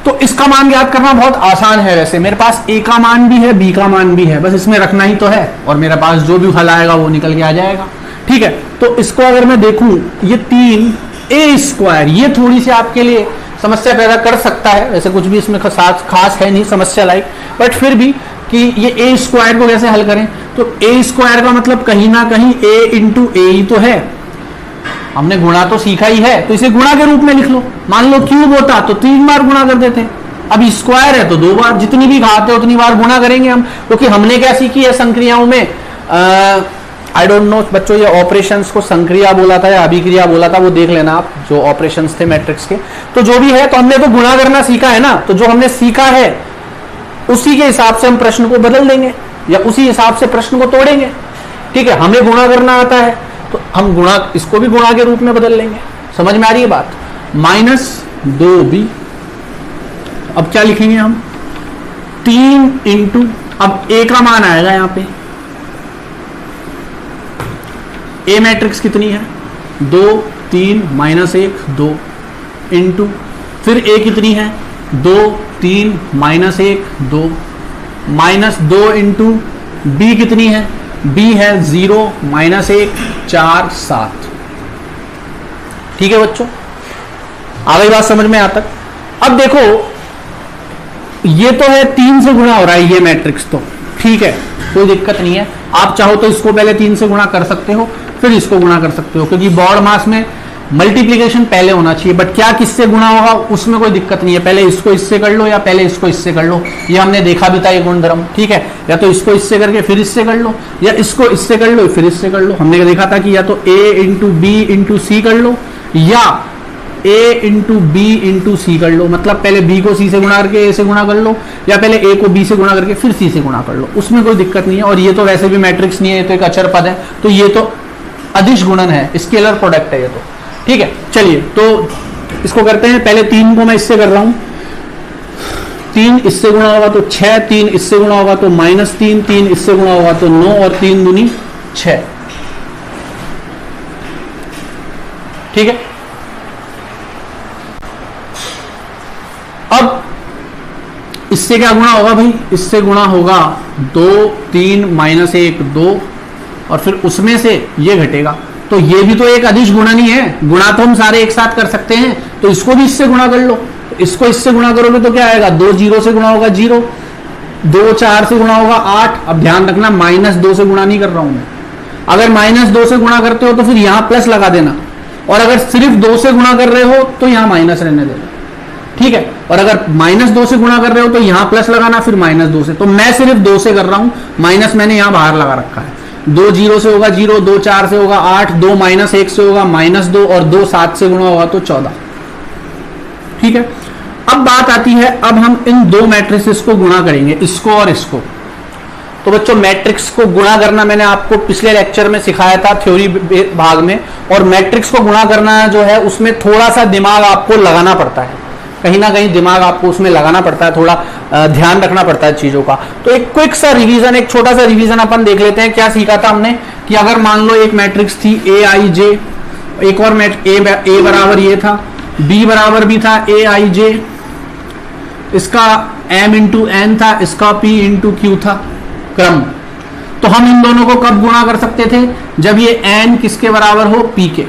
तो इसका मान ज्ञात करना बहुत आसान है। वैसे मेरे पास a का मान भी है, b का मान भी है, बस इसमें रखना ही तो है और मेरे पास जो भी हल आएगा वो निकल के आ जाएगा। ठीक है, तो इसको अगर मैं देखूं, ये 3a², ये थोड़ी सी आपके लिए समस्या पैदा कर सकता है। वैसे कुछ भी इसमें खास है नहीं समस्या लाइक, बट फिर भी कि ये a² को कैसे हल करें। तो a² का मतलब कहीं ना कहीं a × a ही तो है, हमने गुणा तो सीखा ही है, तो इसे गुणा के रूप में लिख लो। मान लो क्यूब होता तो 3 बार गुणा कर देते, अब स्क्वायर है तो 2 बार, जितनी भी घात है उतनी बार गुणा करेंगे हम, क्योंकि हमने क्या सीखी है संक्रियाओं में, आई डोंट नो बच्चों ये ऑपरेशंस को संक्रिया बोला था या अभिक्रिया बोला था, वो देख लेना आप, जो ऑपरेशंस थे मैट्रिक्स के। तो जो भी है, तो हमने तो गुणा करना सीखा है ना, तो जो हमने सीखा है उसी के हिसाब से हम प्रश्न को बदल देंगे या उसी हिसाब से प्रश्न को तोड़ेंगे। ठीक है, हमें गुणा करना आता है तो हम गुणा, इसको भी गुणा के रूप में बदल लेंगे। समझ में आ रही है बात। -2b, अब क्या लिखेंगे हम, 3 × अब a का मान आएगा यहाँ पे, a मैट्रिक्स कितनी है 2 3 -1 2 इंटू, फिर a कितनी है 2 3 -1 2 -2 इंटू b कितनी है, b है 0 -1 4 7। ठीक है बच्चों, आ गई बात समझ में यहाँ तक। अब देखो ये तो है 3 से गुणा हो रहा है ये मैट्रिक्स, तो ठीक है कोई दिक्कत नहीं है। आप चाहो तो इसको पहले 3 से गुणा कर सकते हो, फिर इसको गुणा कर सकते हो, क्योंकि बॉड मास में मल्टीप्लिकेशन पहले होना चाहिए। बट क्या किससे गुणा होगा उसमें कोई दिक्कत नहीं है, पहले इसको इससे कर लो या पहले इसको इससे कर लो, ये हमने देखा भी था ये गुणधर्म। ठीक है, या तो इसको इससे करके फिर इससे कर लो, या इसको इससे कर लो फिर इससे कर लो। हमने देखा था कि या तो a × b × c कर लो, या ए इंटू बी इंटू सी कर लो, मतलब पहले बी को सी से गुणा करके ए से गुणा कर लो, या पहले ए को बी से गुणा करके फिर सी से गुणा कर लो, उसमें कोई दिक्कत नहीं है। और ये तो वैसे भी मैट्रिक्स नहीं है, ये तो एक अचर पद है, तो ये तो अदिश गुणन है, स्केलर प्रोडक्ट है ये तो, ठीक है। चलिए तो इसको करते हैं। पहले 3 को मैं इससे कर रहा हूं, 3 इससे गुणा होगा तो 6, 3 इससे गुणा होगा तो -3, 3 इससे गुणा होगा तो 9 और 3 दूनी 6, ठीक है। अब इससे क्या गुणा होगा भाई, इससे गुणा होगा 2, 3, -1, 2 और फिर उसमें से ये घटेगा, तो ये भी तो एक अदिश गुणन ही है, गुणा तो हम सारे एक साथ कर सकते हैं, तो इसको भी इससे गुणा कर लो। तो इसको इससे गुणा करोगे तो क्या आएगा, 2 0 से गुणा होगा 0, 2 4 से गुणा होगा 8। अब ध्यान रखना -2 से गुणा नहीं कर रहा हूं मैं, अगर -2 से गुणा करते हो तो फिर यहां प्लस लगा देना, और अगर सिर्फ 2 से गुणा कर रहे हो तो यहां माइनस रहने देना, ठीक है। और अगर -2 से गुणा कर रहे हो तो यहां प्लस लगाना, फिर -2 से। तो मैं सिर्फ 2 से कर रहा हूं, माइनस मैंने यहां बाहर लगा रखा है। 2 0 से होगा 0, 2 4 से होगा 8, 2 -1 से होगा -2 और 2 7 से गुणा होगा तो 14, ठीक है। अब बात आती है, अब हम इन दो मैट्रिसेस को गुणा करेंगे, इसको और इसको। तो बच्चों मैट्रिक्स को गुणा करना मैंने आपको पिछले लेक्चर में सिखाया था थ्योरी भाग में, और मैट्रिक्स को गुणा करना जो है उसमें थोड़ा सा दिमाग आपको लगाना पड़ता है, कहीं ना कहीं दिमाग आपको उसमें लगाना पड़ता है, थोड़ा ध्यान रखना पड़ता है चीजों का। तो एक क्विक सा रिवीजन, एक छोटा सा रिवीजन अपन देख लेते हैं। क्या सीखा था हमने कि अगर मान लो एक मैट्रिक्स थी AIJ, एक और ए बराबर ये था, बी बराबर भी था AIJ, इसका m इंटू एन था, इसका p इंटू क्यू था क्रम। तो हम इन दोनों को कब गुणा कर सकते थे, जब ये n किसके बराबर हो, p के,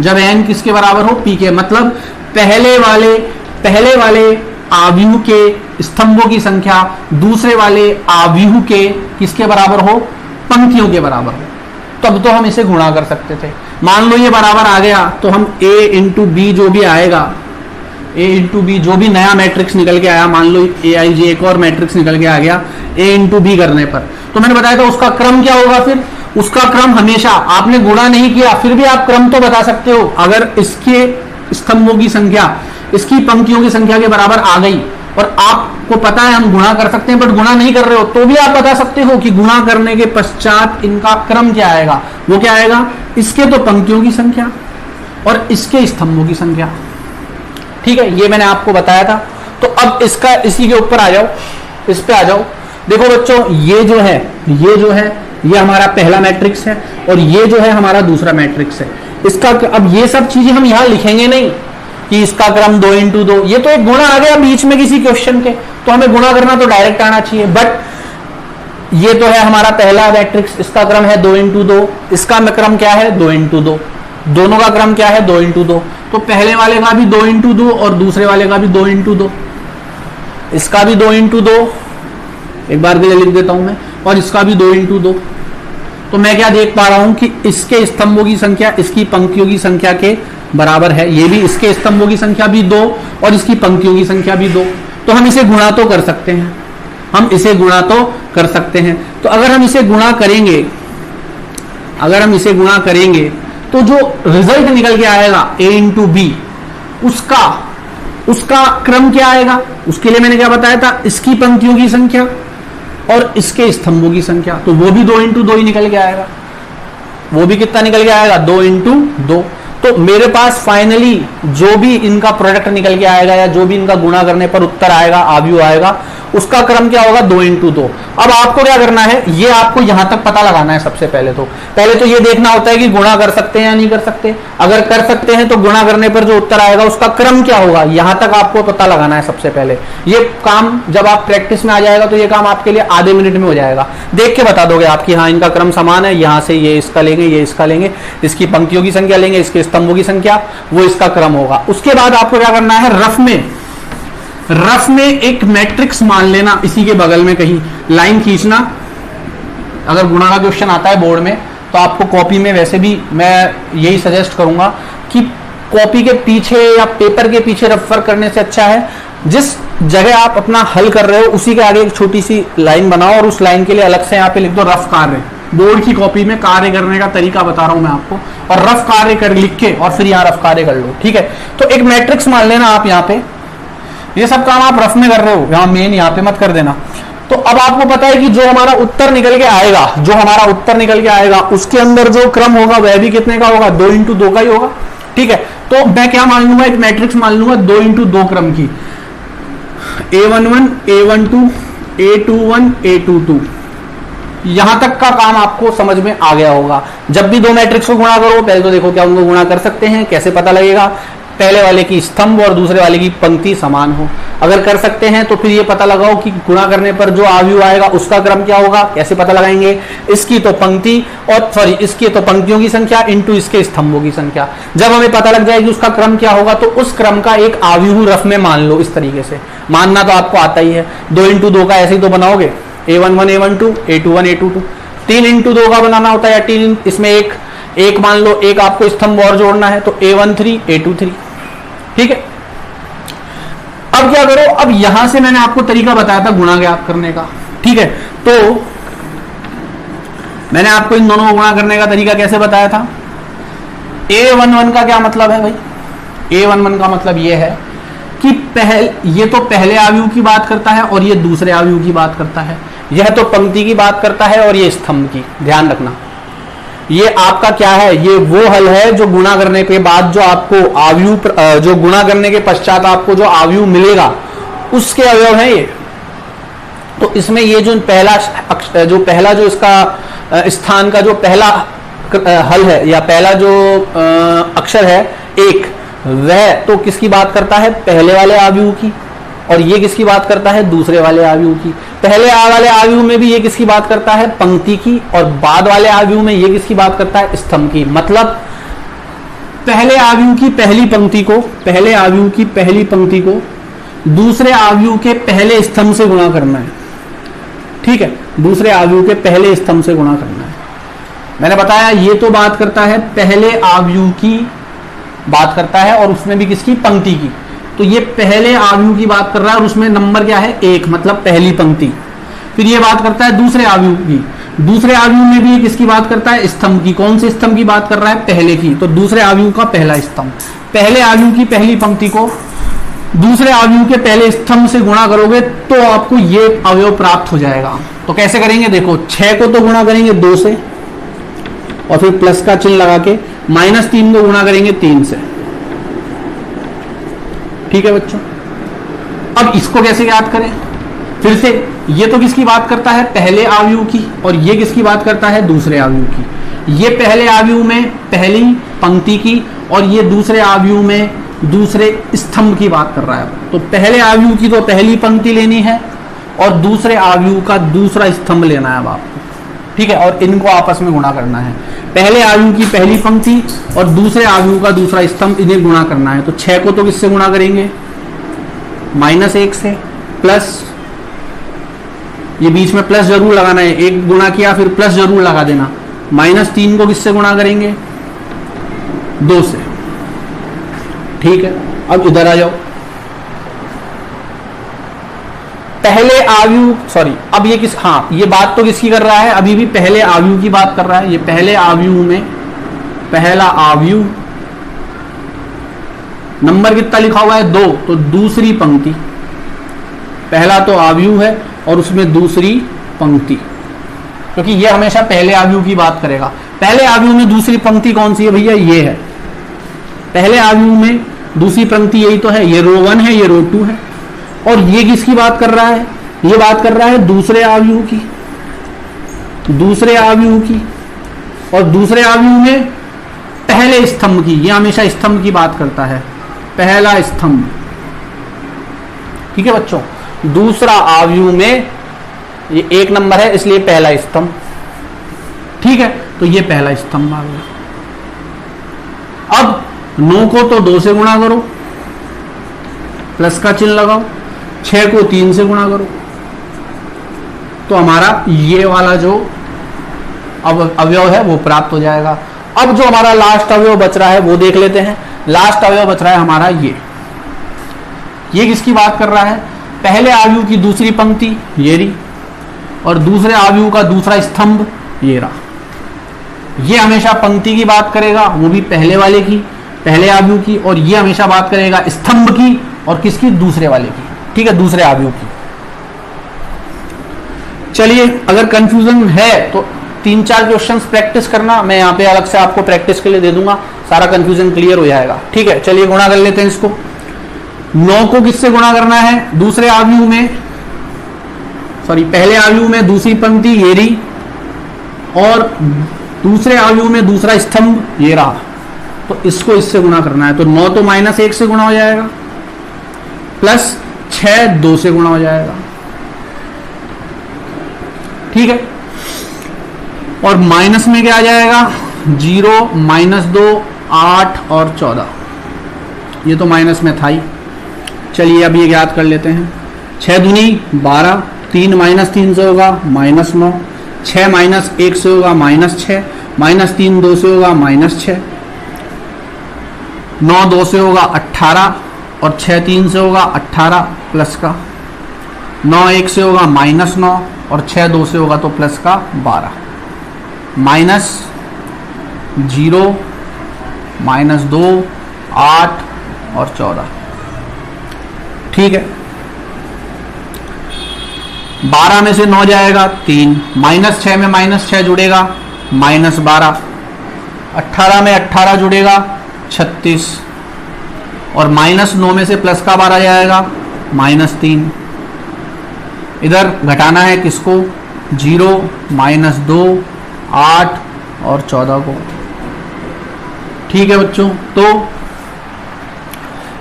जब n किसके बराबर हो, p के, मतलब पहले वाले आव्यूह के स्तंभों की संख्या दूसरे वाले आव्यूह के किसके बराबर हो, पंक्तियों के बराबर हो, तब तो हम इसे गुणा कर सकते थे। मान लो ये बराबर आ गया तो हम a इंटू बी जो भी आएगा, a इंटू बी जो भी नया मैट्रिक्स निकल के आया, मान लो AIJ एक और मैट्रिक्स निकल के आ गया a इंटू बी करने पर, तो मैंने बताया था उसका क्रम क्या होगा। फिर उसका क्रम हमेशा, आपने गुणा नहीं किया फिर भी आप क्रम तो बता सकते हो, अगर इसके स्तंभों की संख्या इसकी पंक्तियों की संख्या के बराबर आ गई और आपको पता है हम गुणा कर सकते हैं बट गुणा नहीं कर रहे हो, तो भी आप बता सकते हो कि गुणा करने के पश्चात इनका क्रम क्या आएगा। वो क्या आएगा, इसके तो पंक्तियों की संख्या और इसके स्तंभों की संख्या, ठीक है। ये मैंने आपको बताया था। तो अब इसका इसी के ऊपर आ जाओ, इस पे आ जाओ। देखो बच्चों ये जो है ये हमारा पहला मैट्रिक्स है और ये जो है हमारा दूसरा मैट्रिक्स है। इसका अब ये सब चीजें हम यहां लिखेंगे नहीं कि इसका क्रम 2 इंटू 2, ये तो एक गुणा आ गया बीच में किसी क्वेश्चन के, तो हमें गुणा करना तो डायरेक्ट आना चाहिए। बट ये तो है हमारा पहला मैट्रिक्स, इसका क्रम है 2 इंटू 2, इसका क्रम क्या है 2 इंटू 2, दोनों का क्रम क्या है 2 इंटू 2। तो पहले वाले का भी 2 इंटू 2 और दूसरे वाले का भी 2 इंटू 2, इसका भी 2 इंटू 2, एक बार के लिए लिख देता हूं मैं, और इसका भी 2 इंटू 2। तो मैं क्या देख पा रहा हूं कि इसके स्तंभों की संख्या इसकी पंक्तियों की संख्या के बराबर है, ये भी इसके स्तंभों की संख्या भी 2 और इसकी पंक्तियों की संख्या भी 2। तो हम इसे गुणा तो कर सकते हैं, हम इसे गुणा तो कर सकते हैं। तो अगर हम इसे गुणा करेंगे, तो जो रिजल्ट निकल के आएगा a इंटू बी, उसका क्रम क्या आएगा, उसके लिए मैंने क्या बताया था, इसकी पंक्तियों की संख्या और इसके स्तंभों की संख्या, तो वो भी 2 इंटू 2 ही निकल के आएगा। वो भी कितना निकल के आएगा, 2 इंटू 2। तो मेरे पास फाइनली जो भी इनका प्रोडक्ट निकल के आएगा या जो भी इनका गुणा करने पर उत्तर आएगा, आव्यूह आएगा, उसका क्रम क्या होगा 2 इंटू 2। अब आपको क्या करना है, ये आपको यहां तक पता लगाना है। सबसे पहले तो ये देखना होता है कि गुणा कर सकते हैं या नहीं कर सकते। अगर कर सकते हैं तो गुणा करने पर जो उत्तर आएगा उसका क्रम क्या होगा, यहां तक आपको पता लगाना है सबसे पहले। ये काम जब आप प्रैक्टिस में आ जाएगा तो ये काम आपके लिए आधे मिनट में हो जाएगा, देख के बता दोगे आप कि हाँ इनका क्रम समान है, यहां से ये इसका लेंगे, ये इसका लेंगे, इसकी पंक्तियों की संख्या लेंगे, इसके स्तंभों की संख्या, वो इसका क्रम होगा। उसके बाद आपको क्या करना है, रफ में एक मैट्रिक्स मान लेना, इसी के बगल में कहीं लाइन खींचना। अगर गुणा का क्वेश्चन आता है बोर्ड में तो आपको कॉपी में, वैसे भी मैं यही सजेस्ट करूंगा कि कॉपी के पीछे या पेपर के पीछे रेफर करने से अच्छा है जिस जगह आप अपना हल कर रहे हो उसी के आगे एक छोटी सी लाइन बनाओ और उस लाइन के लिए अलग से यहाँ पे लिख दो रफ कार्य। बोर्ड की कॉपी में कार्य करने का तरीका बता रहा हूं मैं आपको, और रफ कार्य कर लिख के और फिर यहाँ रफ कार्य कर लो, ठीक है। तो एक मैट्रिक्स मान लेना आप यहाँ पे, ये सब काम आप रफ में कर रहे हो, यहाँ मेन यहाँ पे मत कर देना। तो अब आपको पता है कि जो हमारा उत्तर निकल के आएगा, जो हमारा उत्तर निकल के आएगा उसके अंदर जो क्रम होगा वह भी कितने का होगा, 2 × 2 का ही होगा, ठीक है। तो मैं क्या मान लूंगा, एक मैट्रिक्स मान लूंगा 2 × 2 क्रम की, A11 A12 A21 A22। यहां तक का काम आपको समझ में आ गया होगा। जब भी दो मैट्रिक्स को गुणा करो, पहले तो देखो क्या उनको गुणा कर सकते हैं, कैसे पता लगेगा, पहले वाले की स्तंभ और दूसरे वाले की पंक्ति समान हो। अगर कर सकते हैं तो फिर ये पता लगाओ कि गुणा करने पर जो आव्यूह आएगा उसका क्रम क्या होगा, कैसे पता लगाएंगे, इसकी तो पंक्ति और सॉरी इसकी तो पंक्तियों की संख्या इंटू इसके स्तंभों की संख्या। जब हमें पता लग जाएगी उसका क्रम क्या होगा तो उस क्रम का एक आव्यूह रफ में मान लो। इस तरीके से मानना तो आपको आता ही है, 2 × 2 का ऐसे ही तो बनाओगे, A11 A12 A21 A22। 3 × 2 का बनाना होता है, 3 इसमें एक मान लो, एक आपको स्तंभ और जोड़ना है तो A13 A23, ठीक है। अब क्या करो, अब यहां से मैंने आपको तरीका बताया था गुणा ज्ञात करने का, ठीक है। तो मैंने आपको इन दोनों को गुणा करने का तरीका कैसे बताया था। A11 का क्या मतलब है भाई, A11 का मतलब यह है कि ये तो पहले आव्यूह की बात करता है और ये दूसरे आव्यूह की बात करता है, यह तो पंक्ति की बात करता है और ये स्तंभ की। ध्यान रखना, ये आपका क्या है, ये वो हल है जो गुणा करने के बाद जो आपको आव्यूह, जो गुणा करने के पश्चात आपको जो आव्यूह मिलेगा उसके अवयव है ये। तो इसमें ये जो पहला जो इसका स्थान का जो पहला हल है या पहला जो अक्षर है एक, वह तो किसकी बात करता है, पहले वाले आव्यूह की, और ये किसकी बात करता है, दूसरे वाले आव्यूह की। पहले वाले आव्यूह में भी ये किसकी बात करता है, पंक्ति की, और बाद वाले आव्यूह में ये किसकी बात करता है, स्तंभ की। मतलब पहले आव्यूह की पहली पंक्ति को, पहले आव्यूह की पहली पंक्ति को दूसरे आव्यूह के पहले स्तंभ से गुणा करना है, ठीक है। दूसरे आव्यूह के पहले स्तंभ से गुणा करना है। मैंने बताया ये तो बात करता है पहले आव्यूह की बात करता है, और उसमें भी किसकी, पंक्ति की। तो ये पहले आव्यूह की बात कर रहा है और उसमें नंबर क्या है, 1, मतलब पहली पंक्ति। फिर ये बात करता है दूसरे आव्यूह की, दूसरे आव्यूह में भी किसकी बात करता है, स्तंभ की। कौन से स्तंभ की बात कर रहा है, पहले की। तो दूसरे आव्यूह का पहला स्तंभ, पहले आव्यूह की पहली पंक्ति को दूसरे आव्यूह के पहले स्तंभ से गुणा करोगे तो आपको ये अवयव प्राप्त हो जाएगा। तो कैसे करेंगे, देखो 6 को तो गुणा करेंगे 2 से, और फिर प्लस का चिन्ह लगा के -3 को गुणा करेंगे 3 से, ठीक है बच्चों। अब इसको कैसे याद करें, फिर से ये तो किसकी बात करता है, पहले आव्यूह की, और ये किसकी बात करता है, दूसरे आव्यूह की। ये पहले आव्यूह में पहली पंक्ति की, और ये दूसरे आव्यूह में दूसरे स्तंभ की बात कर रहा है। तो पहले आव्यूह की तो पहली पंक्ति लेनी है और दूसरे आव्यूह का दूसरा स्तंभ लेना है अब आपको, ठीक है। और इनको आपस में गुणा करना है, पहले आव्यूह की पहली पंक्ति और दूसरे आव्यूह का दूसरा स्तंभ, इन्हें गुणा करना है। तो 6 को तो किससे गुणा करेंगे, -1 से, प्लस ये बीच में प्लस जरूर लगाना है, 1 गुणा किया फिर प्लस जरूर लगा देना। -3 को किससे गुणा करेंगे, 2 से, ठीक है। अब इधर आ जाओ, पहले आव्यूह, सॉरी अब ये किस, हाँ ये बात तो किसकी कर रहा है, अभी भी पहले आव्यूह की बात कर रहा है। ये पहले आव्यूह में पहला आव्यूह, नंबर कितना लिखा हुआ है, 2, तो दूसरी पंक्ति, पहला तो आव्यूह है और उसमें दूसरी पंक्ति, क्योंकि ये हमेशा पहले आव्यूह की बात करेगा। पहले आव्यूह में दूसरी पंक्ति कौन सी है भैया, ये है। पहले आव्यूह में दूसरी पंक्ति यही तो है, ये रो 1 है, ये रो 2 है। और ये किसकी बात कर रहा है, ये बात कर रहा है दूसरे आव्यूह की, दूसरे आव्यूह की, और दूसरे आव्यूह में पहले स्तंभ की। ये हमेशा स्तंभ की बात करता है, पहला स्तंभ, ठीक है बच्चों। दूसरा आव्यूह में ये 1 नंबर है इसलिए पहला स्तंभ, ठीक है। तो ये पहला स्तंभ आ गया। अब 9 को तो 2 से गुणा करो, प्लस का चिन्ह लगाओ, 6 को 3 से गुणा करो, तो हमारा ये वाला जो अवयव है वो प्राप्त हो जाएगा। अब जो हमारा लास्ट अवयव बच रहा है वो देख लेते हैं। लास्ट अवयव बच रहा है हमारा ये किसकी बात कर रहा है, पहले आव्यूह की दूसरी पंक्ति ये रही, और दूसरे आव्यूह का दूसरा स्तंभ ये रहा। ये हमेशा पंक्ति की बात करेगा, वो भी पहले वाले की, पहले आव्यूह की, और ये हमेशा बात करेगा स्तंभ की और किसकी, दूसरे वाले की, ठीक है, दूसरे आव्यूह की। चलिए, अगर कंफ्यूजन है तो 3-4 क्वेश्चंस प्रैक्टिस करना, मैं यहाँ पे अलग से आपको प्रैक्टिस के लिए दे दूंगा, सारा कंफ्यूजन क्लियर हो जाएगा। ठीक है, चलिए गुणा कर लेते हैं इसको। 9 को किससे गुणा करना है, दूसरे आव्यूह में, सॉरी पहले आव्यूह में दूसरी पंक्ति ये रही, और दूसरे आव्यूह में दूसरा स्तंभ ये रहा, तो इसको इससे गुणा करना है। तो 9 तो -1 से गुणा हो जाएगा, प्लस 6 2 से गुणा हो जाएगा, ठीक है। और माइनस में क्या आ जाएगा, 0 -2 8 और 14, ये तो माइनस में था ही। चलिए अब ये याद कर लेते हैं। 6 दूनी 12, 3 -3 से होगा -9, 6 -1 से होगा -6, -3 2 से होगा -6, 9 2 से होगा 18, और 6 3 से होगा 18 प्लस का, 9 1 से होगा -9, और 6 2 से होगा तो प्लस का 12, -0 -2 8 और 14, ठीक है। 12 में से 9 जाएगा 3, -6 में -6 जुड़ेगा -12, 18 में 18 जुड़ेगा 36, और -9 में से प्लस का 12 जाएगा -3। इधर घटाना है किसको, 0 -2 8 और 14 को, ठीक है बच्चों। तो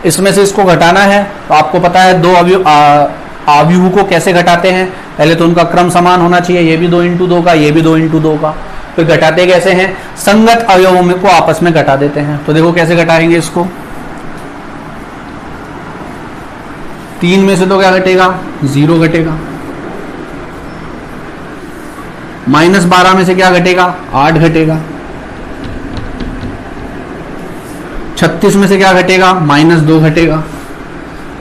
इसमें से इसको घटाना है, तो आपको पता है दो आव्यूह को कैसे घटाते हैं, पहले तो उनका क्रम समान होना चाहिए, ये भी 2 × 2 का, ये भी 2 × 2 का। फिर घटाते कैसे हैं, संगत अवयवों में को आपस में घटा देते हैं। तो देखो कैसे घटाएंगे इसको, 3 में से तो क्या घटेगा, 0 घटेगा, -12 में से क्या घटेगा, 8 घटेगा, 36 में से क्या घटेगा, -2 घटेगा,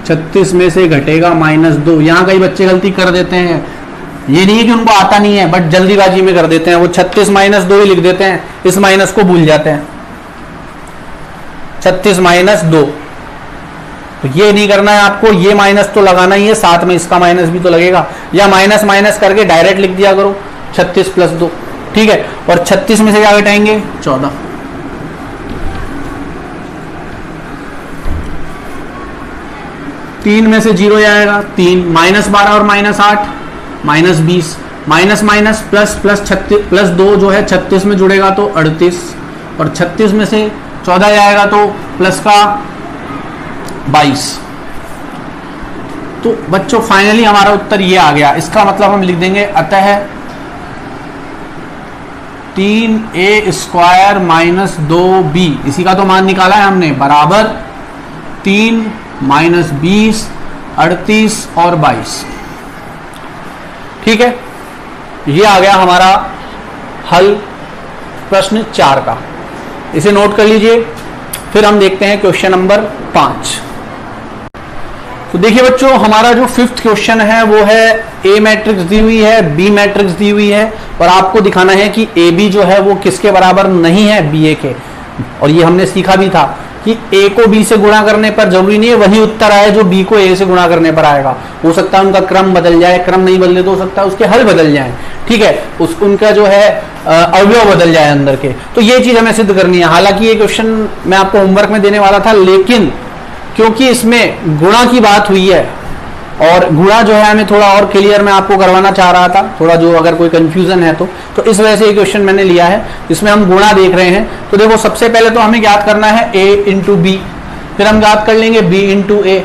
36 में से घटेगा -2। यहां कई बच्चे गलती कर देते हैं, ये नहीं है कि उनको आता नहीं है, बट जल्दीबाजी में कर देते हैं, वो 36 -2 ही लिख देते हैं, इस माइनस को भूल जाते हैं, 36 -2। तो ये नहीं करना है आपको, ये माइनस तो लगाना ही है, साथ में इसका माइनस भी तो लगेगा, या माइनस माइनस करके डायरेक्ट लिख दिया करो 36 + 2, ठीक है। और 36 में से क्या घटाएंगे, 14, 3 में से 0 जाएगा 3, -12 और -8 -20, माइनस माइनस प्लस प्लस 36 +2 जो है 36 में जुड़ेगा तो 38, और 36 में से 14 जाएगा तो प्लस का 22। तो बच्चों फाइनली हमारा उत्तर ये आ गया। इसका मतलब हम लिख देंगे अतः 3a² - 2b, इसी का तो मान निकाला है हमने, बराबर 3 - 20 38 और 22, ठीक है। ये आ गया हमारा हल प्रश्न 4 का, इसे नोट कर लीजिए। फिर हम देखते हैं क्वेश्चन नंबर 5। तो देखिए बच्चों, हमारा जो 5th क्वेश्चन है वो है ए मैट्रिक्स दी हुई है, बी मैट्रिक्स दी हुई है, और आपको दिखाना है कि ए बी जो है वो किसके बराबर नहीं है, बी ए के। और ये हमने सीखा भी था कि ए को बी से गुणा करने पर जरूरी नहीं है वही उत्तर आए जो बी को ए से गुणा करने पर आएगा, हो सकता है उनका क्रम बदल जाए, क्रम नहीं बदले तो हो सकता है उसके हल बदल जाए, ठीक है, उनका जो है अवयव बदल जाए अंदर के। तो ये चीज हमें सिद्ध करनी है। हालांकि ये क्वेश्चन मैं आपको होमवर्क में देने वाला था, लेकिन क्योंकि इसमें गुणा की बात हुई है और गुणा जो है हमें थोड़ा और क्लियर मैं आपको करवाना चाह रहा था, थोड़ा जो अगर कोई कंफ्यूजन है तो इस वजह से ये क्वेश्चन मैंने लिया है। इसमें हम गुणा देख रहे हैं, तो देखो सबसे पहले तो हमें ज्ञात करना है a × b, फिर हम ज्ञात कर लेंगे b × a।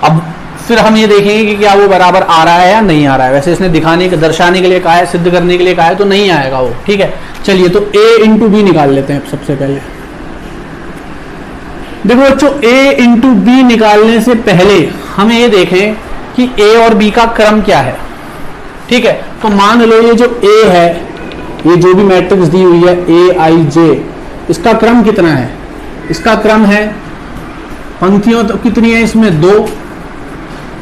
अब फिर हम ये देखेंगे कि क्या वो बराबर आ रहा है या नहीं आ रहा है। वैसे इसने दिखाने के दर्शाने के लिए कहा है, सिद्ध करने के लिए कहा है, तो नहीं आएगा वो, ठीक है। चलिए तो a × b निकाल लेते हैं सबसे पहले। देखो बच्चों, a × b निकालने से पहले हमें ये देखें कि a और b का क्रम क्या है, ठीक है। तो मान लो ये जो a है, ये जो भी मैट्रिक्स दी हुई है aij, इसका क्रम कितना है, इसका क्रम है, पंक्तियों तो कितनी है इसमें 2,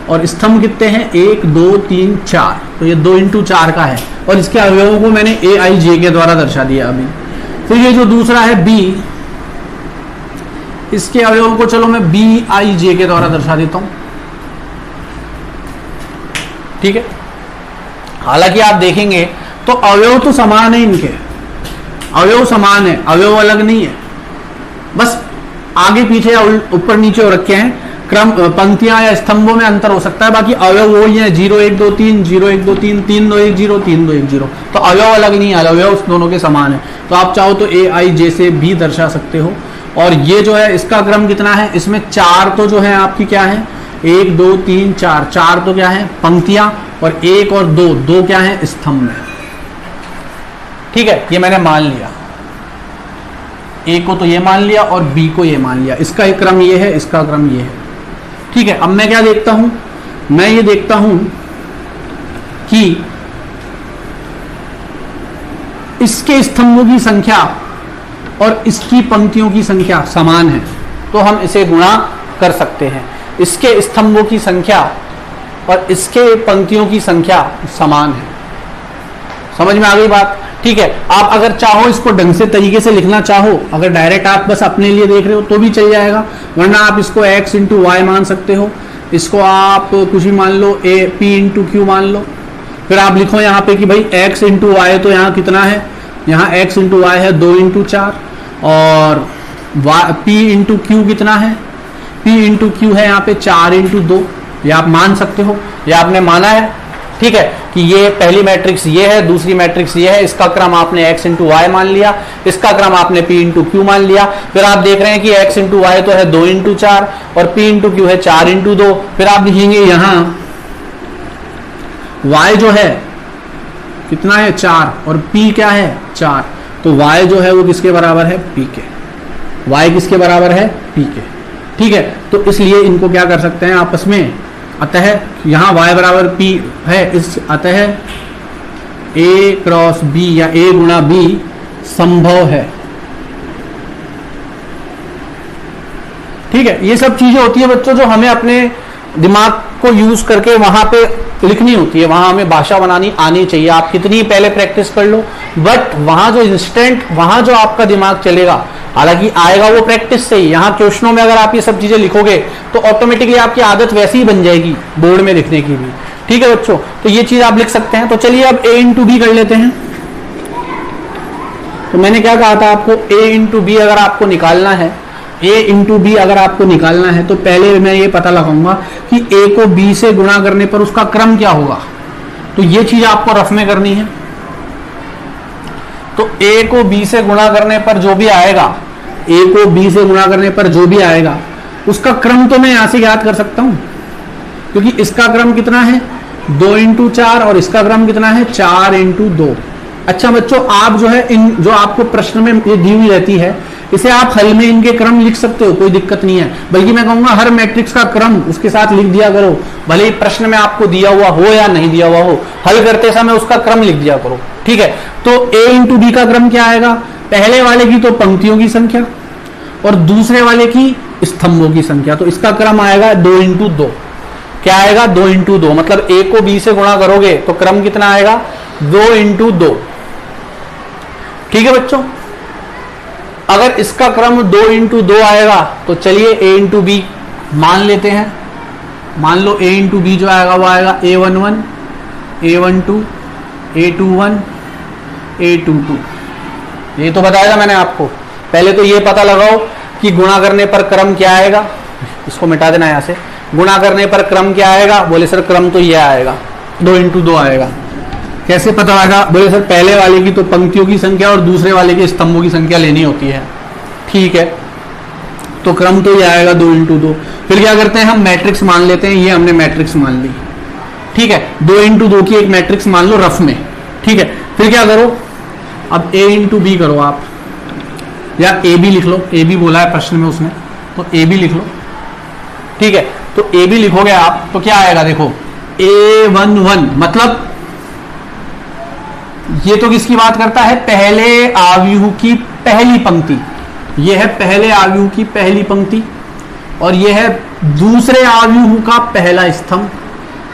और स्तंभ कितने हैं, 1 2 3 4, तो ये 2 × 4 का है और इसके अवयवों को मैंने AIJ के द्वारा दर्शा दिया अभी। फिर ये जो दूसरा है B, इसके अवयवों को चलो मैं BIJ के द्वारा दर्शा देता हूं, ठीक है। हालांकि आप देखेंगे तो अवयव तो समान है, इनके अवयव समान है, अवयव अलग नहीं है, बस आगे पीछे या ऊपर नीचे हो रखे हैं, क्रम पंक्तियां या स्तंभों में अंतर हो सकता है, बाकी अवयव वही है, 0 1 2 3 0 1 2 3 3 2 1 0 3 2 1 0, तो अवयव अलग नहीं है, अवयव दोनों के समान है। तो आप चाहो तो AIJ से भी दर्शा सकते हो। और ये जो है इसका क्रम कितना है, इसमें 4 तो जो है आपकी क्या है, 1 2 3 4, 4 तो क्या है पंक्तियां, और 1 और 2, 2 क्या है स्तंभ है, ठीक है। ये मैंने मान लिया, A को तो ये मान लिया और B को ये मान लिया, इसका एक क्रम ये है, इसका क्रम ये है, ठीक है। अब मैं क्या देखता हूं, मैं ये देखता हूं कि इसके स्तंभों की संख्या और इसकी पंक्तियों की संख्या समान है, तो हम इसे गुणा कर सकते हैं। इसके स्तंभों की संख्या और इसके पंक्तियों की संख्या समान है, समझ में आ गई बात, ठीक है। आप अगर चाहो इसको ढंग से तरीके से लिखना चाहो, अगर डायरेक्ट आप बस अपने लिए देख रहे हो तो भी चल जाएगा, वरना आप इसको x × y मान सकते हो, इसको आप कुछ भी मान लो, P × Q मान लो, फिर आप लिखो यहाँ पे कि भाई x × y, तो यहाँ कितना है, यहाँ x × y है 2 × 4, और P × Q कितना है, P × Q है यहाँ पे 4 × 2, ये आप मान सकते हो, ये आपने माना है, ठीक है, कि ये पहली मैट्रिक्स ये है, दूसरी मैट्रिक्स ये है, इसका क्रम आपने x × y मान लिया, इसका क्रम आपने P × Q मान लिया। फिर आप देख रहे हैं कि x × y तो है 2 × 4 और P × Q है 4 × 2, फिर आप लिखेंगे यहां y जो है कितना है 4 और P क्या है 4, तो y जो है वो किसके बराबर है, P के, y किसके बराबर है, P के, ठीक है। तो इसलिए इनको क्या कर सकते हैं आपस में, अतः यहां y बराबर P है, इस अतः A × B या A × B संभव है, ठीक है। ये सब चीजें होती है बच्चों जो हमें अपने दिमाग को यूज करके वहां पे लिखनी होती है, वहां हमें भाषा बनानी आनी चाहिए, आप कितनी पहले प्रैक्टिस कर लो, बट वहां जो इंस्टेंट, वहां जो आपका दिमाग चलेगा, हालांकि आएगा वो प्रैक्टिस से ही। यहाँ क्वेश्चनों में अगर आप ये सब चीजें लिखोगे तो ऑटोमेटिकली आपकी आदत वैसी ही बन जाएगी बोर्ड में लिखने की भी, ठीक है बच्चों। तो ये चीज आप लिख सकते हैं। तो चलिए अब A × B कर लेते हैं। तो मैंने क्या कहा था आपको, A × B अगर आपको निकालना है, A × B अगर आपको निकालना है तो पहले मैं ये पता लगाऊंगा कि A को B से गुणा करने पर उसका क्रम क्या होगा, तो ये चीज आपको रफ में करनी है। तो A को B से गुणा करने पर जो भी आएगा, A को B से गुणा करने पर जो भी आएगा उसका क्रम तो मैं यहां से याद कर सकता हूं, क्योंकि इसका क्रम कितना है 2 × 4 और इसका क्रम कितना है 4 × 2। अच्छा बच्चों, आप जो है इन जो आपको प्रश्न में ये दी हुई रहती है, इसे आप हल में इनके क्रम लिख सकते हो, कोई दिक्कत नहीं है। बल्कि मैं कहूंगा हर मैट्रिक्स का क्रम उसके साथ लिख दिया करो, भले ही प्रश्न में आपको दिया हुआ हो या नहीं दिया हुआ हो, हल करते समय उसका क्रम लिख दिया करो, ठीक है। तो A × B का क्रम क्या आएगा, पहले वाले की तो पंक्तियों की संख्या और दूसरे वाले की स्तंभों की संख्या, तो इसका क्रम आएगा 2 × 2। क्या आएगा 2 × 2, मतलब A को B से गुणा करोगे तो क्रम कितना आएगा 2 × 2, ठीक है बच्चों। अगर इसका क्रम 2 × 2 आएगा तो चलिए A × B मान लेते हैं। मान लो A × B जो आएगा वो आएगा A11 A12 A21 A22। ये तो बताया था मैंने आपको, पहले तो ये पता लगाओ कि गुणा करने पर क्रम क्या आएगा, इसको मिटा देना यहां से, गुणा करने पर क्रम क्या आएगा, बोले सर क्रम तो ये आएगा 2 × 2 आएगा। कैसे पता लगा, बोले सर पहले वाले की तो पंक्तियों की संख्या और दूसरे वाले के स्तंभों की संख्या लेनी होती है, ठीक है, तो क्रम तो ये आएगा 2 × 2। फिर क्या करते हैं हम मैट्रिक्स मान लेते हैं, ये हमने मैट्रिक्स मान ली, ठीक है, 2 × 2 की एक मैट्रिक्स मान लो रफ में, ठीक है। फिर क्या करो, अब A × B करो आप, या AB लिख लो, AB बोला है प्रश्न में उसने, तो AB लिख लो, ठीक है। तो AB लिखोगे आप तो क्या आएगा, देखो A11 मतलब ये तो किसकी बात करता है, पहले आव्यूह की पहली पंक्ति, ये है पहले आव्यूह की पहली पंक्ति, और ये है दूसरे आव्यूह का पहला स्तंभ।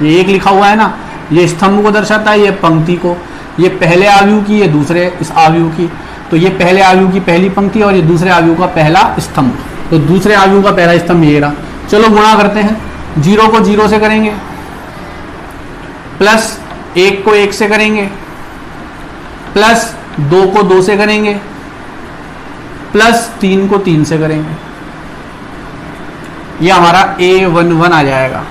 ये एक लिखा हुआ है ना, ये स्तंभ को दर्शाता है, ये पंक्ति को। ये पहले आव्यूह की, ये दूसरे इस आव्यूह की। तो ये पहले आव्यूह की पहली पंक्ति और ये दूसरे आव्यूह का पहला स्तंभ। तो दूसरे आव्यूह का पहला स्तंभ ये रहा। चलो गुणा करते हैं। 0 को 0 से करेंगे, प्लस 1 को 1 से करेंगे, प्लस 2 को 2 से करेंगे, प्लस 3 को 3 से करेंगे। ये हमारा A11 आ जाएगा।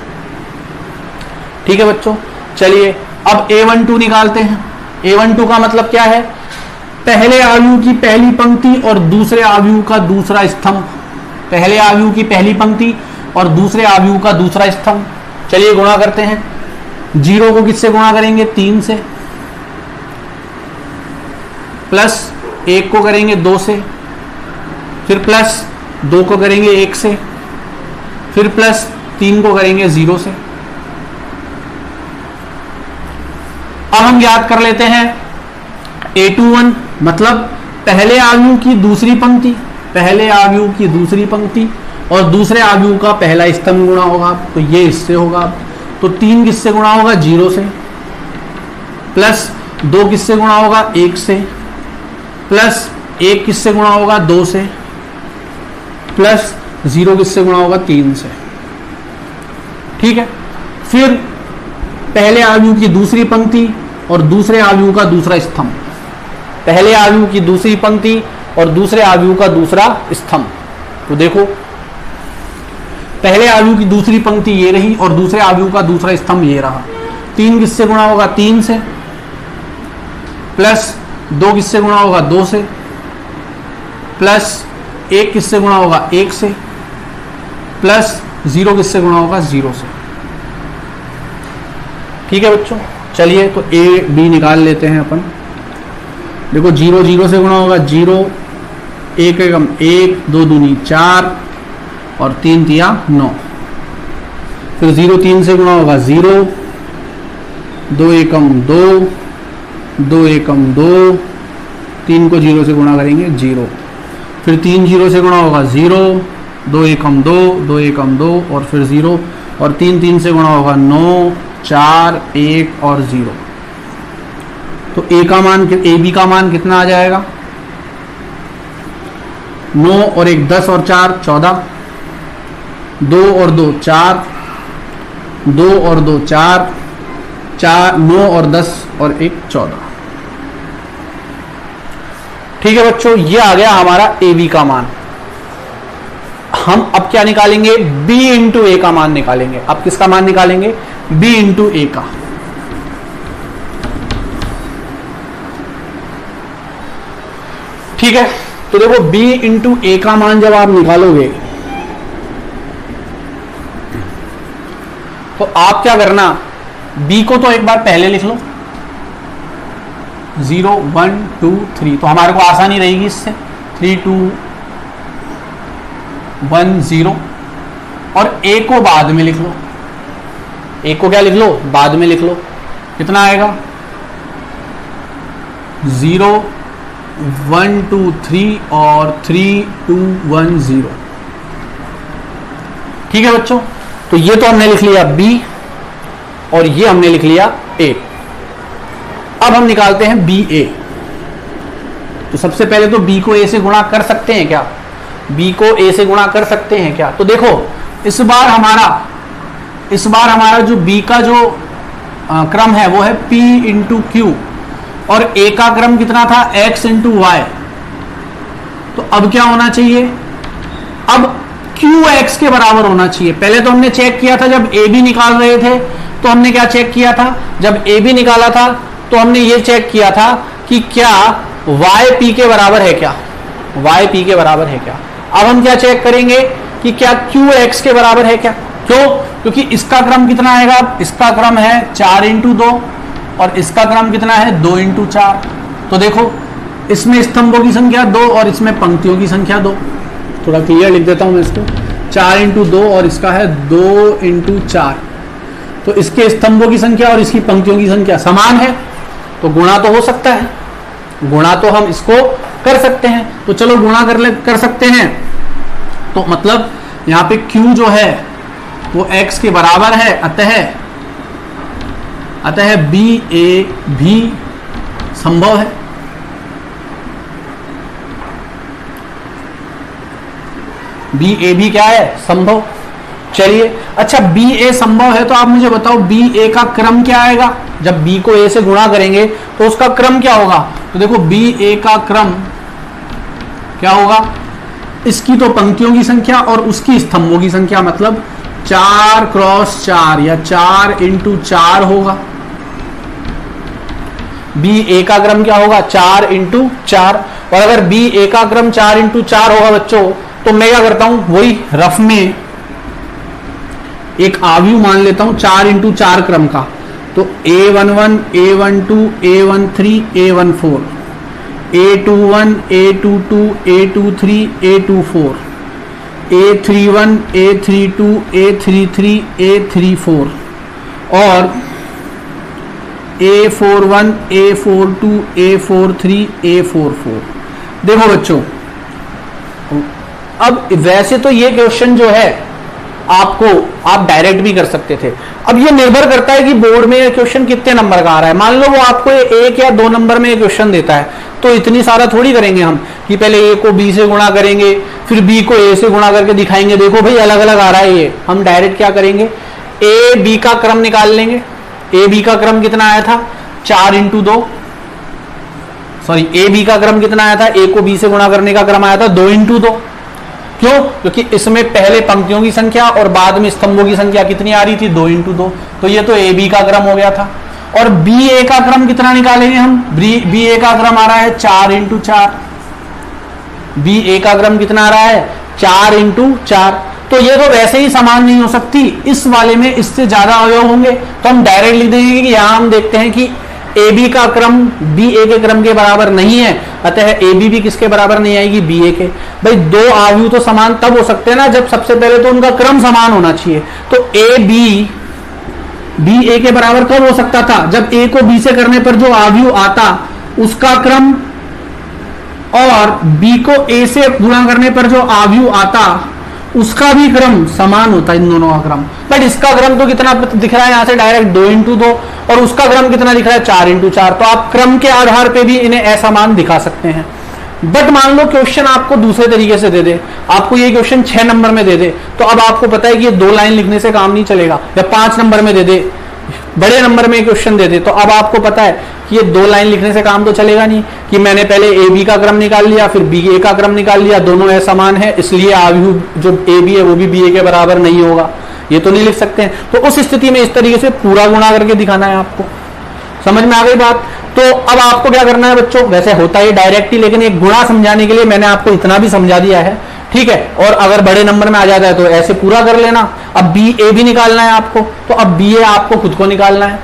ठीक है बच्चों, चलिए अब A12 निकालते हैं। A12 का मतलब क्या है? पहले आव्यूह की पहली पंक्ति और दूसरे आव्यूह का दूसरा स्तंभ। पहले आव्यूह की पहली पंक्ति और दूसरे आव्यूह का दूसरा स्तंभ। चलिए गुणा करते हैं। 0 को किससे गुणा करेंगे? 3 से, प्लस 1 को करेंगे 2 से, फिर प्लस 2 को करेंगे 1 से, फिर प्लस 3 को करेंगे 0 से। अब हम याद कर लेते हैं A21 मतलब पहले आव्यूह की दूसरी पंक्ति, पहले आव्यूह की दूसरी पंक्ति और दूसरे आव्यूह का पहला स्तंभ गुणा होगा। तो ये इससे होगा। तो 3 किससे गुणा होगा? 0 से, प्लस 2 किससे गुणा होगा? 1 से, प्लस 1 किससे गुणा होगा? 2 से, प्लस 0 किससे गुणा होगा? 3 से। ठीक है, फिर पहले आव्यूह की दूसरी पंक्ति और दूसरे आव्यूह का दूसरा स्तंभ। पहले आव्यूह की दूसरी पंक्ति और दूसरे आव्यूह का दूसरा स्तंभ। तो देखो पहले आव्यूह की दूसरी पंक्ति ये रही और दूसरे आव्यूह का दूसरा स्तंभ ये रहा। 3 किससे गुणा होगा? 3 से, प्लस 2 किससे गुणा होगा? 2 से, प्लस 1 किससे गुणा होगा? 1 से, प्लस 0 किससे गुणा होगा? 0 से। ठीक है बच्चों, चलिए तो A B निकाल लेते हैं अपन। देखो 0 0 से गुणा होगा 0, 1 एकम 1, 2 दूनी 4 और 3 तिया 9। फिर 0 3 से गुणा होगा 0, 2 एकम 2, 2 एकम 2, 3 को 0 से गुणा करेंगे 0। फिर 3 0 से गुणा होगा 0, 2 एकम 2, 2 एकम 2 और फिर 0 और 3 3 से गुणा होगा 9, 4 1 और 0। तो A का मान A B का मान कितना आ जाएगा? 9 और 1 10 और 4 14, 2 और 2 4, 2 और 2 4, 9 और 10 और 1 14। ठीक है बच्चों, ये आ गया हमारा A B का मान। हम अब क्या निकालेंगे? B इंटू A का मान निकालेंगे। अब किसका मान निकालेंगे? B इंटू A का। ठीक है, तो देखो B इंटू A का मान जब आप निकालोगे तो आप क्या करना, B को तो एक बार पहले लिख लो 0 1 2 3, तो हमारे को आसानी रहेगी इससे 3 2 1 0। और A को बाद में लिख लो। A को क्या लिख लो? बाद में लिख लो। कितना आएगा? 0 1 2 3 और 3 2 1 0। ठीक है बच्चों, तो ये तो हमने लिख लिया B और ये हमने लिख लिया A। अब हम निकालते हैं BA। तो सबसे पहले तो B को A से गुणा कर सकते हैं क्या? B को A से गुणा कर सकते हैं क्या? तो देखो इस बार हमारा जो B का जो क्रम है वो है P इंटू Q और A का क्रम कितना था? X into Y। तो अब क्या होना चाहिए? अब QX के बराबर होना चाहिए। पहले तो हमने चेक किया था जब AB निकाल रहे थे तो हमने क्या चेक किया था? जब AB निकाला था तो हमने ये चेक किया था कि क्या Y P के बराबर है क्या? Y P के बराबर है क्या? अब हम क्या चेक करेंगे कि क्या QX के बराबर है क्या? क्यों? क्योंकि इसका क्रम कितना आएगा? इसका क्रम है 4 इंटू 2 और इसका क्रम कितना है? 2 इंटू 4। तो देखो इसमें स्तंभों की संख्या 2 और इसमें पंक्तियों की संख्या 2। थोड़ा क्लियर लिख देता हूं मैं इसको, 4 इंटू 2 और इसका है 2 इंटू 4। तो इसके स्तंभों की संख्या और इसकी पंक्तियों की संख्या समान है, तो गुणा तो हो सकता है, गुणा तो हम इसको कर सकते हैं। तो चलो गुणा कर सकते हैं। तो मतलब यहां पे q जो है वो x के बराबर है, अतः बी ए भी संभव है। बी ए भी क्या है, संभव। चलिए अच्छा, बी ए संभव है तो आप मुझे बताओ बी ए का क्रम क्या आएगा। जब बी को ए से गुणा करेंगे तो उसका क्रम क्या होगा। तो देखो बी ए का क्रम क्या होगा, इसकी तो पंक्तियों की संख्या और उसकी स्तंभों की संख्या, मतलब 4 क्रॉस 4 या 4 इंटू 4 होगा। बी ए का क्रम क्या होगा, 4 इंटू 4। और अगर बी ए का क्रम 4 इंटू 4 होगा बच्चों, तो मैं क्या करता हूं, वही रफ में एक आव्यूह मान लेता हूं 4 इंटू 4 क्रम का। तो A11, A12, A13, A14, A21, A22, A23, A24, A31, A32, A33, A34 और A41, A42, A43, A44। देखो बच्चों, अब वैसे तो ये क्वेश्चन जो है आप डायरेक्ट भी कर सकते थे। अब ये निर्भर करता है कि बोर्ड में ये क्वेश्चन कितने नंबर का आ रहा है। मान लो वो आपको 1 या 2 नंबर में क्वेश्चन देता है, तो इतनी सारा थोड़ी करेंगे हम कि पहले ए को बी से गुणा करेंगे, फिर बी को ए से गुणा करके दिखाएंगे, देखो भाई अलग अलग आ रहा है ये। हम डायरेक्ट क्या करेंगे, ए बी का क्रम निकाल लेंगे। ए बी का क्रम कितना आया था, 4 इंटू 2, सॉरी ए बी का क्रम कितना आया था, ए को बी से गुणा करने का क्रम आया था 2 इंटू 2। क्यों, क्योंकि इसमें पहले पंक्तियों की संख्या और बाद में स्तंभों की संख्या कितनी आ रही थी, 2 इंटू 2। तो ये तो ए बी का क्रम हो गया था। और बी ए का क्रम कितना निकालेंगे हम, बी ए का क्रम आ रहा है 4 इंटू 4। बी ए का क्रम कितना आ रहा है, 4 इंटू 4। तो ये तो वैसे ही समान नहीं हो सकती, इस वाले में इससे ज्यादा अवयव होंगे। तो हम डायरेक्ट लिख देंगे कि यहां हम देखते हैं कि ए बी का क्रम बी ए के क्रम के बराबर नहीं है, अतः ए बी भी किसके बराबर नहीं आएगी, बी ए के। भाई दो आव्यूह तो समान तब हो सकते हैं ना जब सबसे पहले तो उनका क्रम समान होना चाहिए। तो ए बी ए के बराबर कब हो सकता था, जब ए को बी से करने पर जो आव्यूह आता उसका क्रम और बी को ए से गुणा करने पर जो आव्यूह आता उसका भी क्रम समान होता है, इन दोनों का क्रम। बट इसका क्रम तो कितना दिख रहा है यहां से डायरेक्ट 2 इंटू 2, और उसका क्रम कितना दिख रहा है 4 इंटू 4। तो आप क्रम के आधार पे भी इन्हें असमान दिखा सकते हैं। बट मान लो क्वेश्चन आपको दूसरे तरीके से दे दे, आपको ये क्वेश्चन 6 नंबर में दे दे, तो अब आपको पता है कि ये 2 लाइन लिखने से काम नहीं चलेगा। या 5 नंबर में दे दे, बड़े नंबर में क्वेश्चन दे दे, तो अब आपको पता है कि ये 2 लाइन लिखने से काम तो चलेगा नहीं कि मैंने पहले ए बी का क्रम निकाल लिया फिर बी ए का क्रम निकाल लिया, दोनों असमान है इसलिए आव्यूह जो ए बी है वो भी बी ए के बराबर नहीं होगा, ये तो नहीं लिख सकते हैं। तो उस स्थिति में इस तरीके से पूरा गुणा करके दिखाना है आपको। समझ में आ गई बात। तो अब आपको क्या करना है बच्चों, वैसे होता है डायरेक्ट ही, लेकिन एक गुणा समझाने के लिए मैंने आपको इतना भी समझा दिया है, ठीक है। और अगर बड़े नंबर में आ जाता है तो ऐसे पूरा कर लेना। अब बी ए भी निकालना है आपको, तो अब बी ए आपको खुद को निकालना है,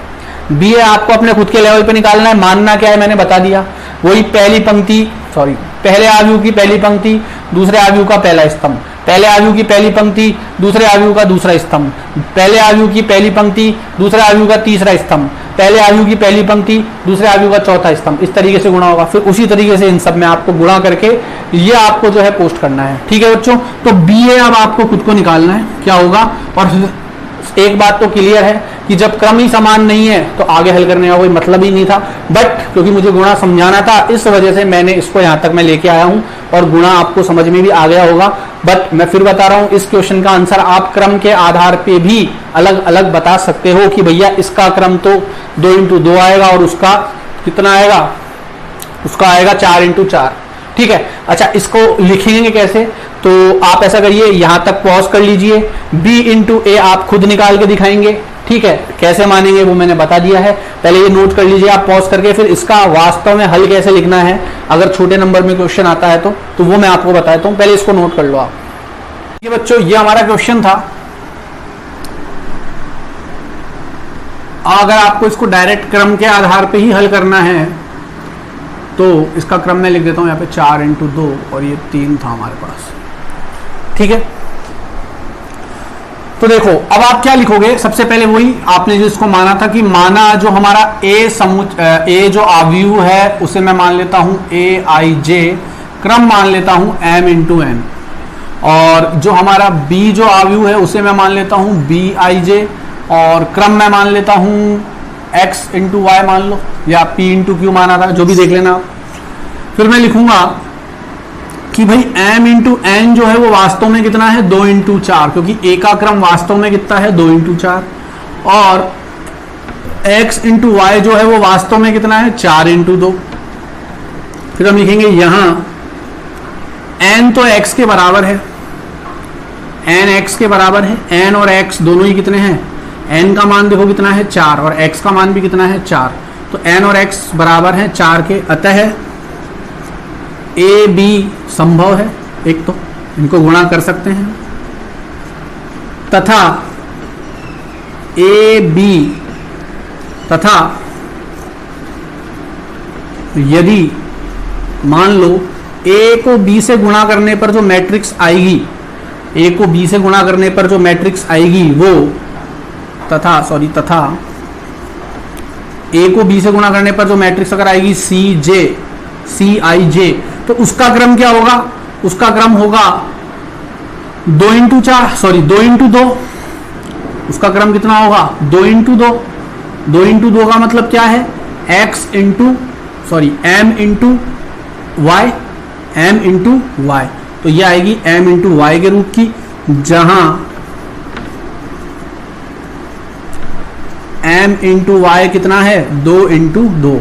बी ए आपको अपने खुद के लेवल पे निकालना है। मानना क्या है मैंने बता दिया, वही पहली पंक्ति, सॉरी पहले आव्यूह की पहली पंक्ति, दूसरे आव्यूह का पहला स्तंभ, पहले आव्यूह की पहली पंक्ति, दूसरे आव्यूह का दूसरा स्तंभ, पहले आव्यूह की पहली पंक्ति, दूसरे आव्यूह का तीसरा स्तंभ, पहले आव्यूह की पहली पंक्ति, दूसरे आव्यूह का चौथा स्तंभ। इस तरीके से गुणा होगा। फिर उसी तरीके से इन सब में आपको गुणा करके ये आपको जो है पोस्ट करना है, ठीक है बच्चों। तो बी ए अब आपको खुद को निकालना है क्या होगा। और एक बात तो क्लियर है कि जब क्रम ही समान नहीं है तो आगे हल करने का कोई मतलब ही नहीं था, बट क्योंकि मुझे गुणा समझाना था इस वजह से मैंने इसको यहां तक मैं लेके आया हूं और गुणा आपको समझ में भी आ गया होगा। बट मैं फिर बता रहा हूं, इस क्वेश्चन का आंसर आप क्रम के आधार पे भी अलग अलग बता सकते हो कि भैया इसका क्रम तो 2 इंटू 2 आएगा और उसका कितना आएगा, उसका आएगा 4 इंटू 4, ठीक है। अच्छा इसको लिखेंगे कैसे, तो आप ऐसा करिए, यहां तक पॉज कर लीजिए, b इंटू ए आप खुद निकाल के दिखाएंगे, ठीक है। कैसे मानेंगे वो मैंने बता दिया है, पहले ये नोट कर लीजिए आप पॉज करके, फिर इसका वास्तव में हल कैसे लिखना है अगर छोटे नंबर में क्वेश्चन आता है तो वो मैं आपको बताता हूं, पहले इसको नोट कर लो आप। ये बच्चों ये हमारा क्वेश्चन था। अगर आपको इसको डायरेक्ट क्रम के आधार पे ही हल करना है तो इसका क्रम मैं लिख देता हूं यहाँ पे 4 इंटू 2 और ये 3 था हमारे पास, ठीक है। तो देखो अब आप क्या लिखोगे, सबसे पहले वही आपने जिसको माना था कि माना जो हमारा ए जो आव्यूह है उसे मैं मान लेता हूं ए आई जे, क्रम मान लेता हूं m इंटू एन। और जो हमारा बी जो आव्यूह है उसे मैं मान लेता हूं बी आई जे, और क्रम मैं मान लेता हूं x इंटू वाई मान लो, या p इंटू क्यू माना था, जो भी देख लेना आप। फिर मैं लिखूंगा कि भाई m इंटू एन जो है वो वास्तव में कितना है 2 इंटू 4, क्योंकि a का क्रम वास्तव में कितना है 2 इंटू 4, और x इंटू वाई जो है वो वास्तव में कितना है 4 इंटू 2। फिर हम लिखेंगे यहां n तो x के बराबर है, n x के बराबर है, n और x दोनों ही कितने हैं, n का मान देखो कितना है 4 और x का मान भी कितना है 4, तो n और x बराबर है 4 के, अतः a b संभव है, एक तो इनको गुणा कर सकते हैं, तथा a b तथा यदि मान लो a को b से गुणा करने पर जो मैट्रिक्स आएगी, a को b से गुणा करने पर जो मैट्रिक्स आएगी वो तथा a को b से गुणा करने पर जो मैट्रिक्स अगर आएगी सी आई जे, तो उसका क्रम क्या होगा, उसका क्रम होगा 2 इंटू 2, उसका क्रम कितना होगा 2 इंटू 2, 2 इंटू 2 का मतलब क्या है m इंटू वाई, तो ये आएगी m इंटू वाई के रूप की, जहां m इंटू वाई कितना है 2 इंटू 2,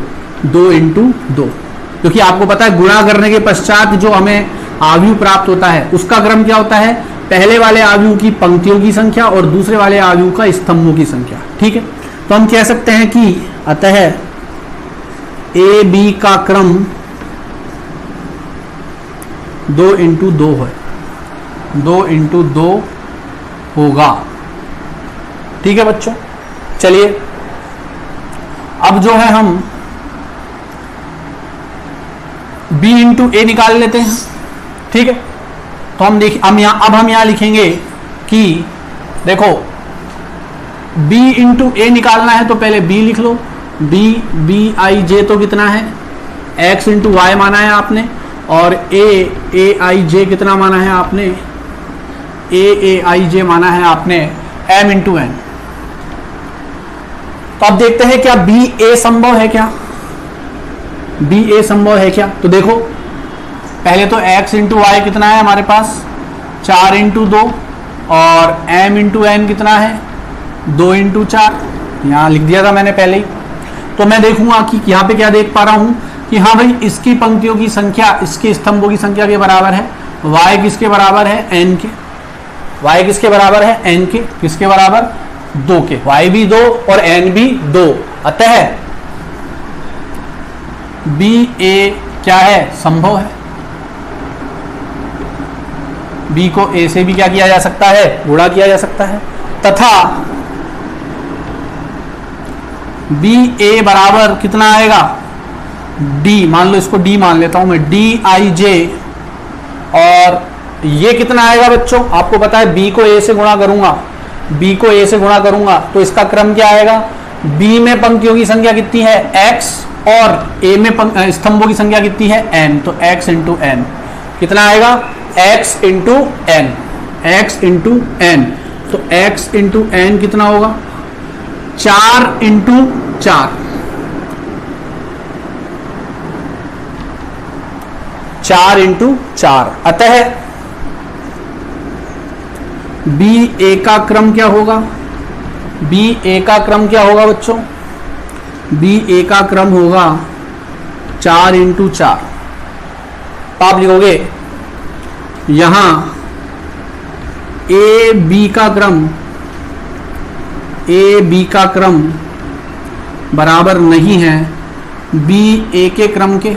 क्योंकि आपको पता है गुणा करने के पश्चात जो हमें आव्यूह प्राप्त होता है उसका क्रम क्या होता है, पहले वाले आव्यूह की पंक्तियों की संख्या और दूसरे वाले आव्यूह का स्तंभों की संख्या। ठीक है, तो हम कह सकते हैं कि अतः ए बी का क्रम 2 इंटू 2 है, 2 इंटू 2 होगा। ठीक है बच्चों, चलिए अब जो है हम b इंटू ए निकाल लेते हैं। ठीक है, तो हम यहां लिखेंगे कि देखो b इंटू ए निकालना है तो पहले b लिख लो, b आई जे तो कितना है x इंटू वाई माना है आपने, और a आई जे कितना माना है आपने, a आई जे माना है आपने m इंटू एन। तो अब देखते हैं क्या बी ए संभव है, क्या बी ए संभव है क्या। तो देखो पहले तो x इंटू वाई कितना है हमारे पास 4 इंटू 2, और m इंटू एन कितना है 2 इंटू 4, यहाँ लिख दिया था मैंने पहले ही। तो मैं देखूंगा कि यहाँ पे क्या देख पा रहा हूं कि हाँ भाई इसकी पंक्तियों की संख्या इसके स्तंभों की संख्या के बराबर है, y किसके बराबर है n के, y किसके बराबर है n के, किसके बराबर 2 के, y भी 2 और n भी 2, अतः बी ए क्या है संभव है। b को a से भी क्या किया जा सकता है, गुणा किया जा सकता है, तथा बी ए बराबर कितना आएगा d, मान लो इसको d मान लेता हूं मैं, d आई जे, और ये कितना आएगा बच्चों, आपको पता है b को a से गुणा करूंगा, तो इसका क्रम क्या आएगा, b में पंक्तियों की संख्या कितनी है x, और a में स्तंभों की संख्या कितनी है n, तो x इंटू एन कितना आएगा, x इंटू एन, तो x इंटू एन कितना होगा 4 इंटू 4, 4 इंटू 4, अतः बी ए का क्रम क्या होगा, बी ए का क्रम क्या होगा बच्चों, बी ए का क्रम होगा 4 इंटू 4। तो आप लिखोगे यहां ए बी का क्रम बराबर नहीं है बी ए के क्रम के,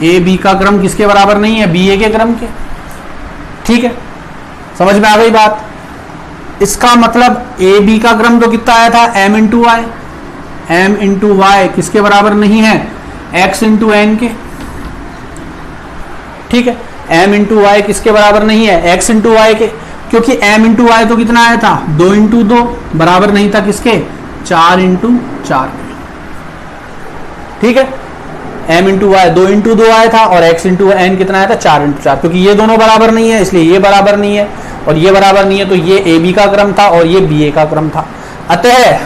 ए बी का क्रम किसके बराबर नहीं है, बी ए के क्रम के। ठीक है, समझ में आ गई बात। इसका मतलब ए बी का क्रम तो कितना आया था m into Y, m into Y किसके बराबर नहीं है x इंटू एन के। ठीक है, m इंटू वाई किसके बराबर नहीं है x इंटू वाई के, क्योंकि m इंटू वाई तो कितना आया था 2 इंटू 2, बराबर नहीं था किसके 4 इंटू 4 के। ठीक है, m इंटू वाई 2 इंटू 2 आया था और x इंटू एन कितना आया था 4 इंटू 4, क्योंकि ये दोनों बराबर नहीं है इसलिए ये बराबर नहीं है और ये बराबर नहीं है, तो ये ए बी का क्रम था और ये बी ए का क्रम था। अतः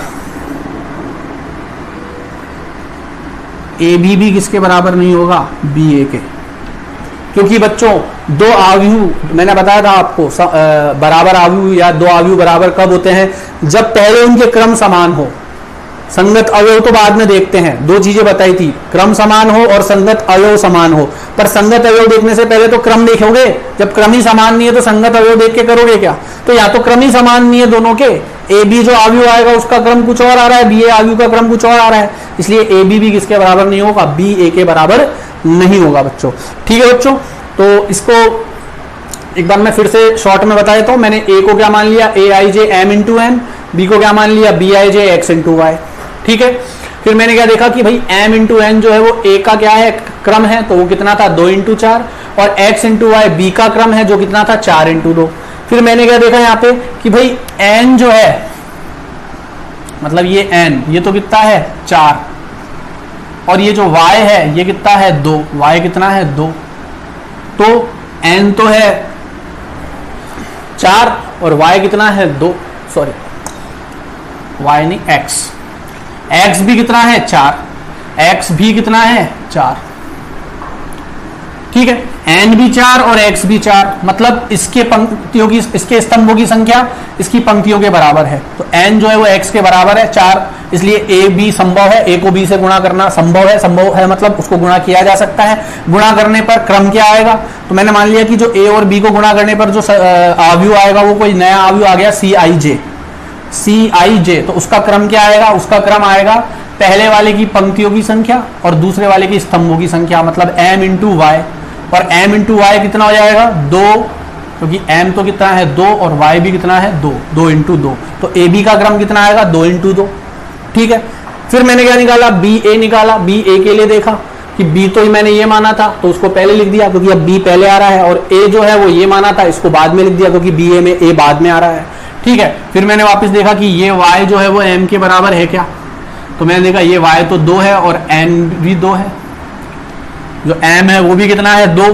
ए बी भी किसके बराबर नहीं होगा, बी ए के, क्योंकि बच्चों दो आव्यूह, मैंने बताया था आपको बराबर आव्यूह या दो आव्यूह बराबर कब होते हैं, जब पहले उनके क्रम समान हो। संगत अवयव तो बाद में देखते हैं, दो चीजें बताई थी, क्रम समान हो और संगत अवयव समान हो। पर संगत अवयव देखने से पहले तो क्रम देखोगे, जब क्रम ही समान नहीं है तो संगत अवयव देख के करोगे क्या। तो या तो क्रम ही समान नहीं है दोनों के, ए बी जो आव्यूह आएगा उसका क्रम कुछ और आ रहा है, बी ए आव्यूह का क्रम कुछ और आ रहा है, इसलिए ए बी भी किसके बराबर नहीं होगा, बी ए के बराबर नहीं होगा बच्चों। ठीक है बच्चों, तो इसको एक बार मैं फिर से शॉर्ट में बता देता हूं। मैंने ए को क्या मान लिया, A I J M into N, B को क्या मान लिया, B I J X into Y. ठीक है, फिर मैंने क्या देखा कि भाई m इंटू एन जो है वो a का क्या है, क्रम है, तो वो कितना था 2 इंटू 4, और x इंटू वाई b का क्रम है जो कितना था 4 इंटू 2। फिर मैंने क्या देखा यहाँ पे कि भाई n जो है, मतलब ये n, ये तो कितना है 4, और ये जो y है ये कितना है 2, y कितना है 2, तो n तो है 4 और y कितना है 2, सॉरी y नहीं x भी कितना है 4, x भी कितना है 4। ठीक है, n भी 4 और x भी 4, मतलब इसके पंक्तियों की, इसके स्तंभों की संख्या इसकी पंक्तियों के बराबर है, तो n जो है वो x के बराबर है 4, इसलिए a b संभव है, a को b से गुणा करना संभव है मतलब उसको गुणा किया जा सकता है। गुणा करने पर क्रम क्या आएगा, तो मैंने मान लिया कि जो a और b को गुणा करने पर जो आव्यूह आएगा वो कोई नया आव्यूह आ गया सी आई जे, तो उसका क्रम क्या आएगा, उसका क्रम आएगा पहले वाले की पंक्तियों की संख्या और दूसरे वाले की स्तंभों की संख्या, मतलब m इंटू वाई, और m इंटू वाई कितना हो जाएगा 2, क्योंकि m तो कितना है 2 और y भी कितना है 2 इंटू 2, तो ए बी का क्रम कितना आएगा 2 इंटू 2। ठीक है, फिर मैंने क्या निकाला, बी ए निकाला, बी ए के लिए देखा कि b तो मैंने ये माना था तो उसको पहले लिख दिया क्योंकि अब b पहले आ रहा है, और a जो है वो ये माना था इसको बाद में लिख दिया क्योंकि बी ए में a बाद में आ रहा है। ठीक है, फिर मैंने वापस देखा कि ये y जो है वो m के बराबर है क्या, तो मैंने देखा ये y तो 2 है और n भी 2 है, जो m है वो भी कितना है 2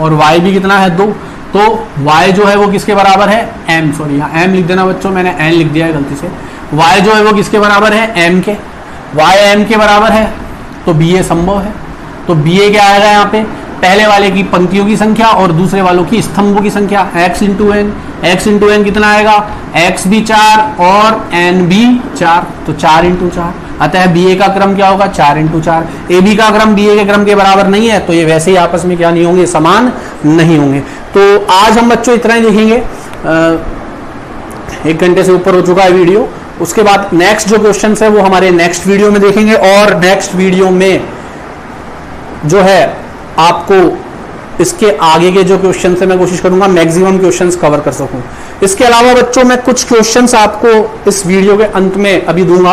और y भी कितना है 2, तो y जो है वो किसके बराबर है m, सॉरी यहाँ m लिख देना बच्चों, मैंने n लिख दिया है गलती से। y जो है वो किसके बराबर है m के, y m के बराबर है तो b a संभव है, तो b a क्या आएगा यहाँ पे, पहले वाले की पंक्तियों की संख्या और दूसरे वालों की स्तंभों की संख्या, x इंटू एन कितना आएगा, x भी 4 और n भी 4, तो 4 इंटू 4, अतः बी ए का क्रम क्या होगा 4 इंटू 4। ए बी का क्रम बी ए के क्रम के बराबर नहीं है, तो ये वैसे ही आपस में क्या नहीं होंगे, समान नहीं होंगे। तो आज हम बच्चों इतना ही देखेंगे, 1 घंटे से ऊपर हो चुका है वीडियो। उसके बाद नेक्स्ट जो क्वेश्चन है वो हमारे नेक्स्ट वीडियो में देखेंगे, और नेक्स्ट वीडियो में जो है आपको इसके आगे के जो क्वेश्चन है मैं कोशिश करूंगा मैक्सिमम क्वेश्चंस कवर कर सकूं। इसके अलावा बच्चों मैं कुछ क्वेश्चंस आपको इस वीडियो के अंत में अभी दूंगा,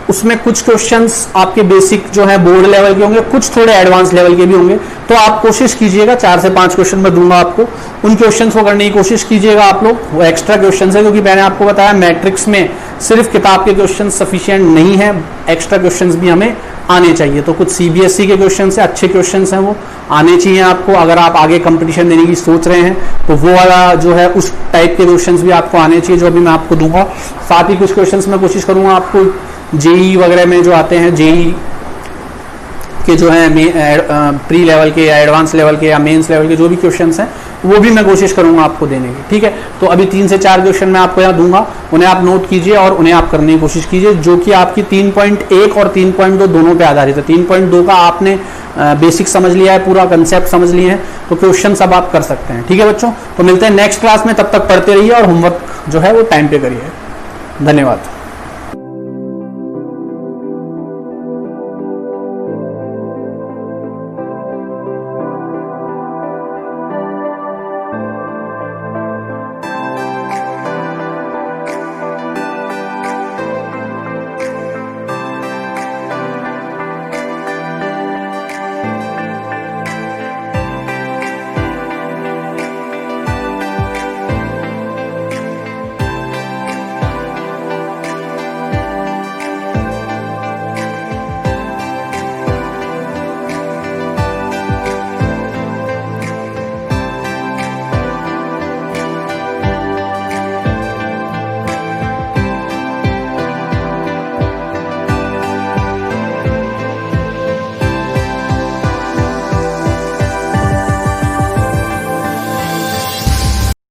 उसमें कुछ क्वेश्चंस आपके बेसिक जो है बोर्ड लेवल के होंगे, कुछ थोड़े एडवांस लेवल के भी होंगे, तो आप कोशिश कीजिएगा 4 से 5 क्वेश्चन मैं दूंगा आपको, उन क्वेश्चंस को करने की कोशिश कीजिएगा आप लोग। वो एक्स्ट्रा क्वेश्चंस है क्योंकि मैंने आपको बताया मैट्रिक्स में सिर्फ किताब के क्वेश्चन सफिशिएंट नहीं है, एक्स्ट्रा क्वेश्चंस भी हमें आने चाहिए। तो कुछ सीबीएसई के क्वेश्चन है, अच्छे क्वेश्चन हैं, वो आने चाहिए आपको। अगर आप आगे कंपटीशन देने की सोच रहे हैं तो वो वाला जो है उस टाइप के क्वेश्चन भी आपको आने चाहिए जो अभी मैं आपको दूंगा। साथ ही कुछ क्वेश्चन मैं कोशिश करूंगा आपको जेई वगैरह में जो आते हैं, जेई के जो है प्री लेवल के या एडवांस लेवल के या मेंस लेवल के जो भी क्वेश्चंस हैं वो भी मैं कोशिश करूंगा आपको देने की। ठीक है, तो अभी 3 से 4 क्वेश्चन मैं आपको यहाँ दूंगा, उन्हें आप नोट कीजिए और उन्हें आप करने की कोशिश कीजिए, जो कि आपकी 3.1 और 3.2 दोनों पे आधारित है। 3.2 का आपने बेसिक समझ लिया है, पूरा कंसेप्ट समझ लिए हैं, तो क्वेश्चन सब आप कर सकते हैं। ठीक है बच्चों, तो मिलते हैं नेक्स्ट क्लास में, तब तक पढ़ते रहिए और होमवर्क जो है वो टाइम पे करिए। धन्यवाद।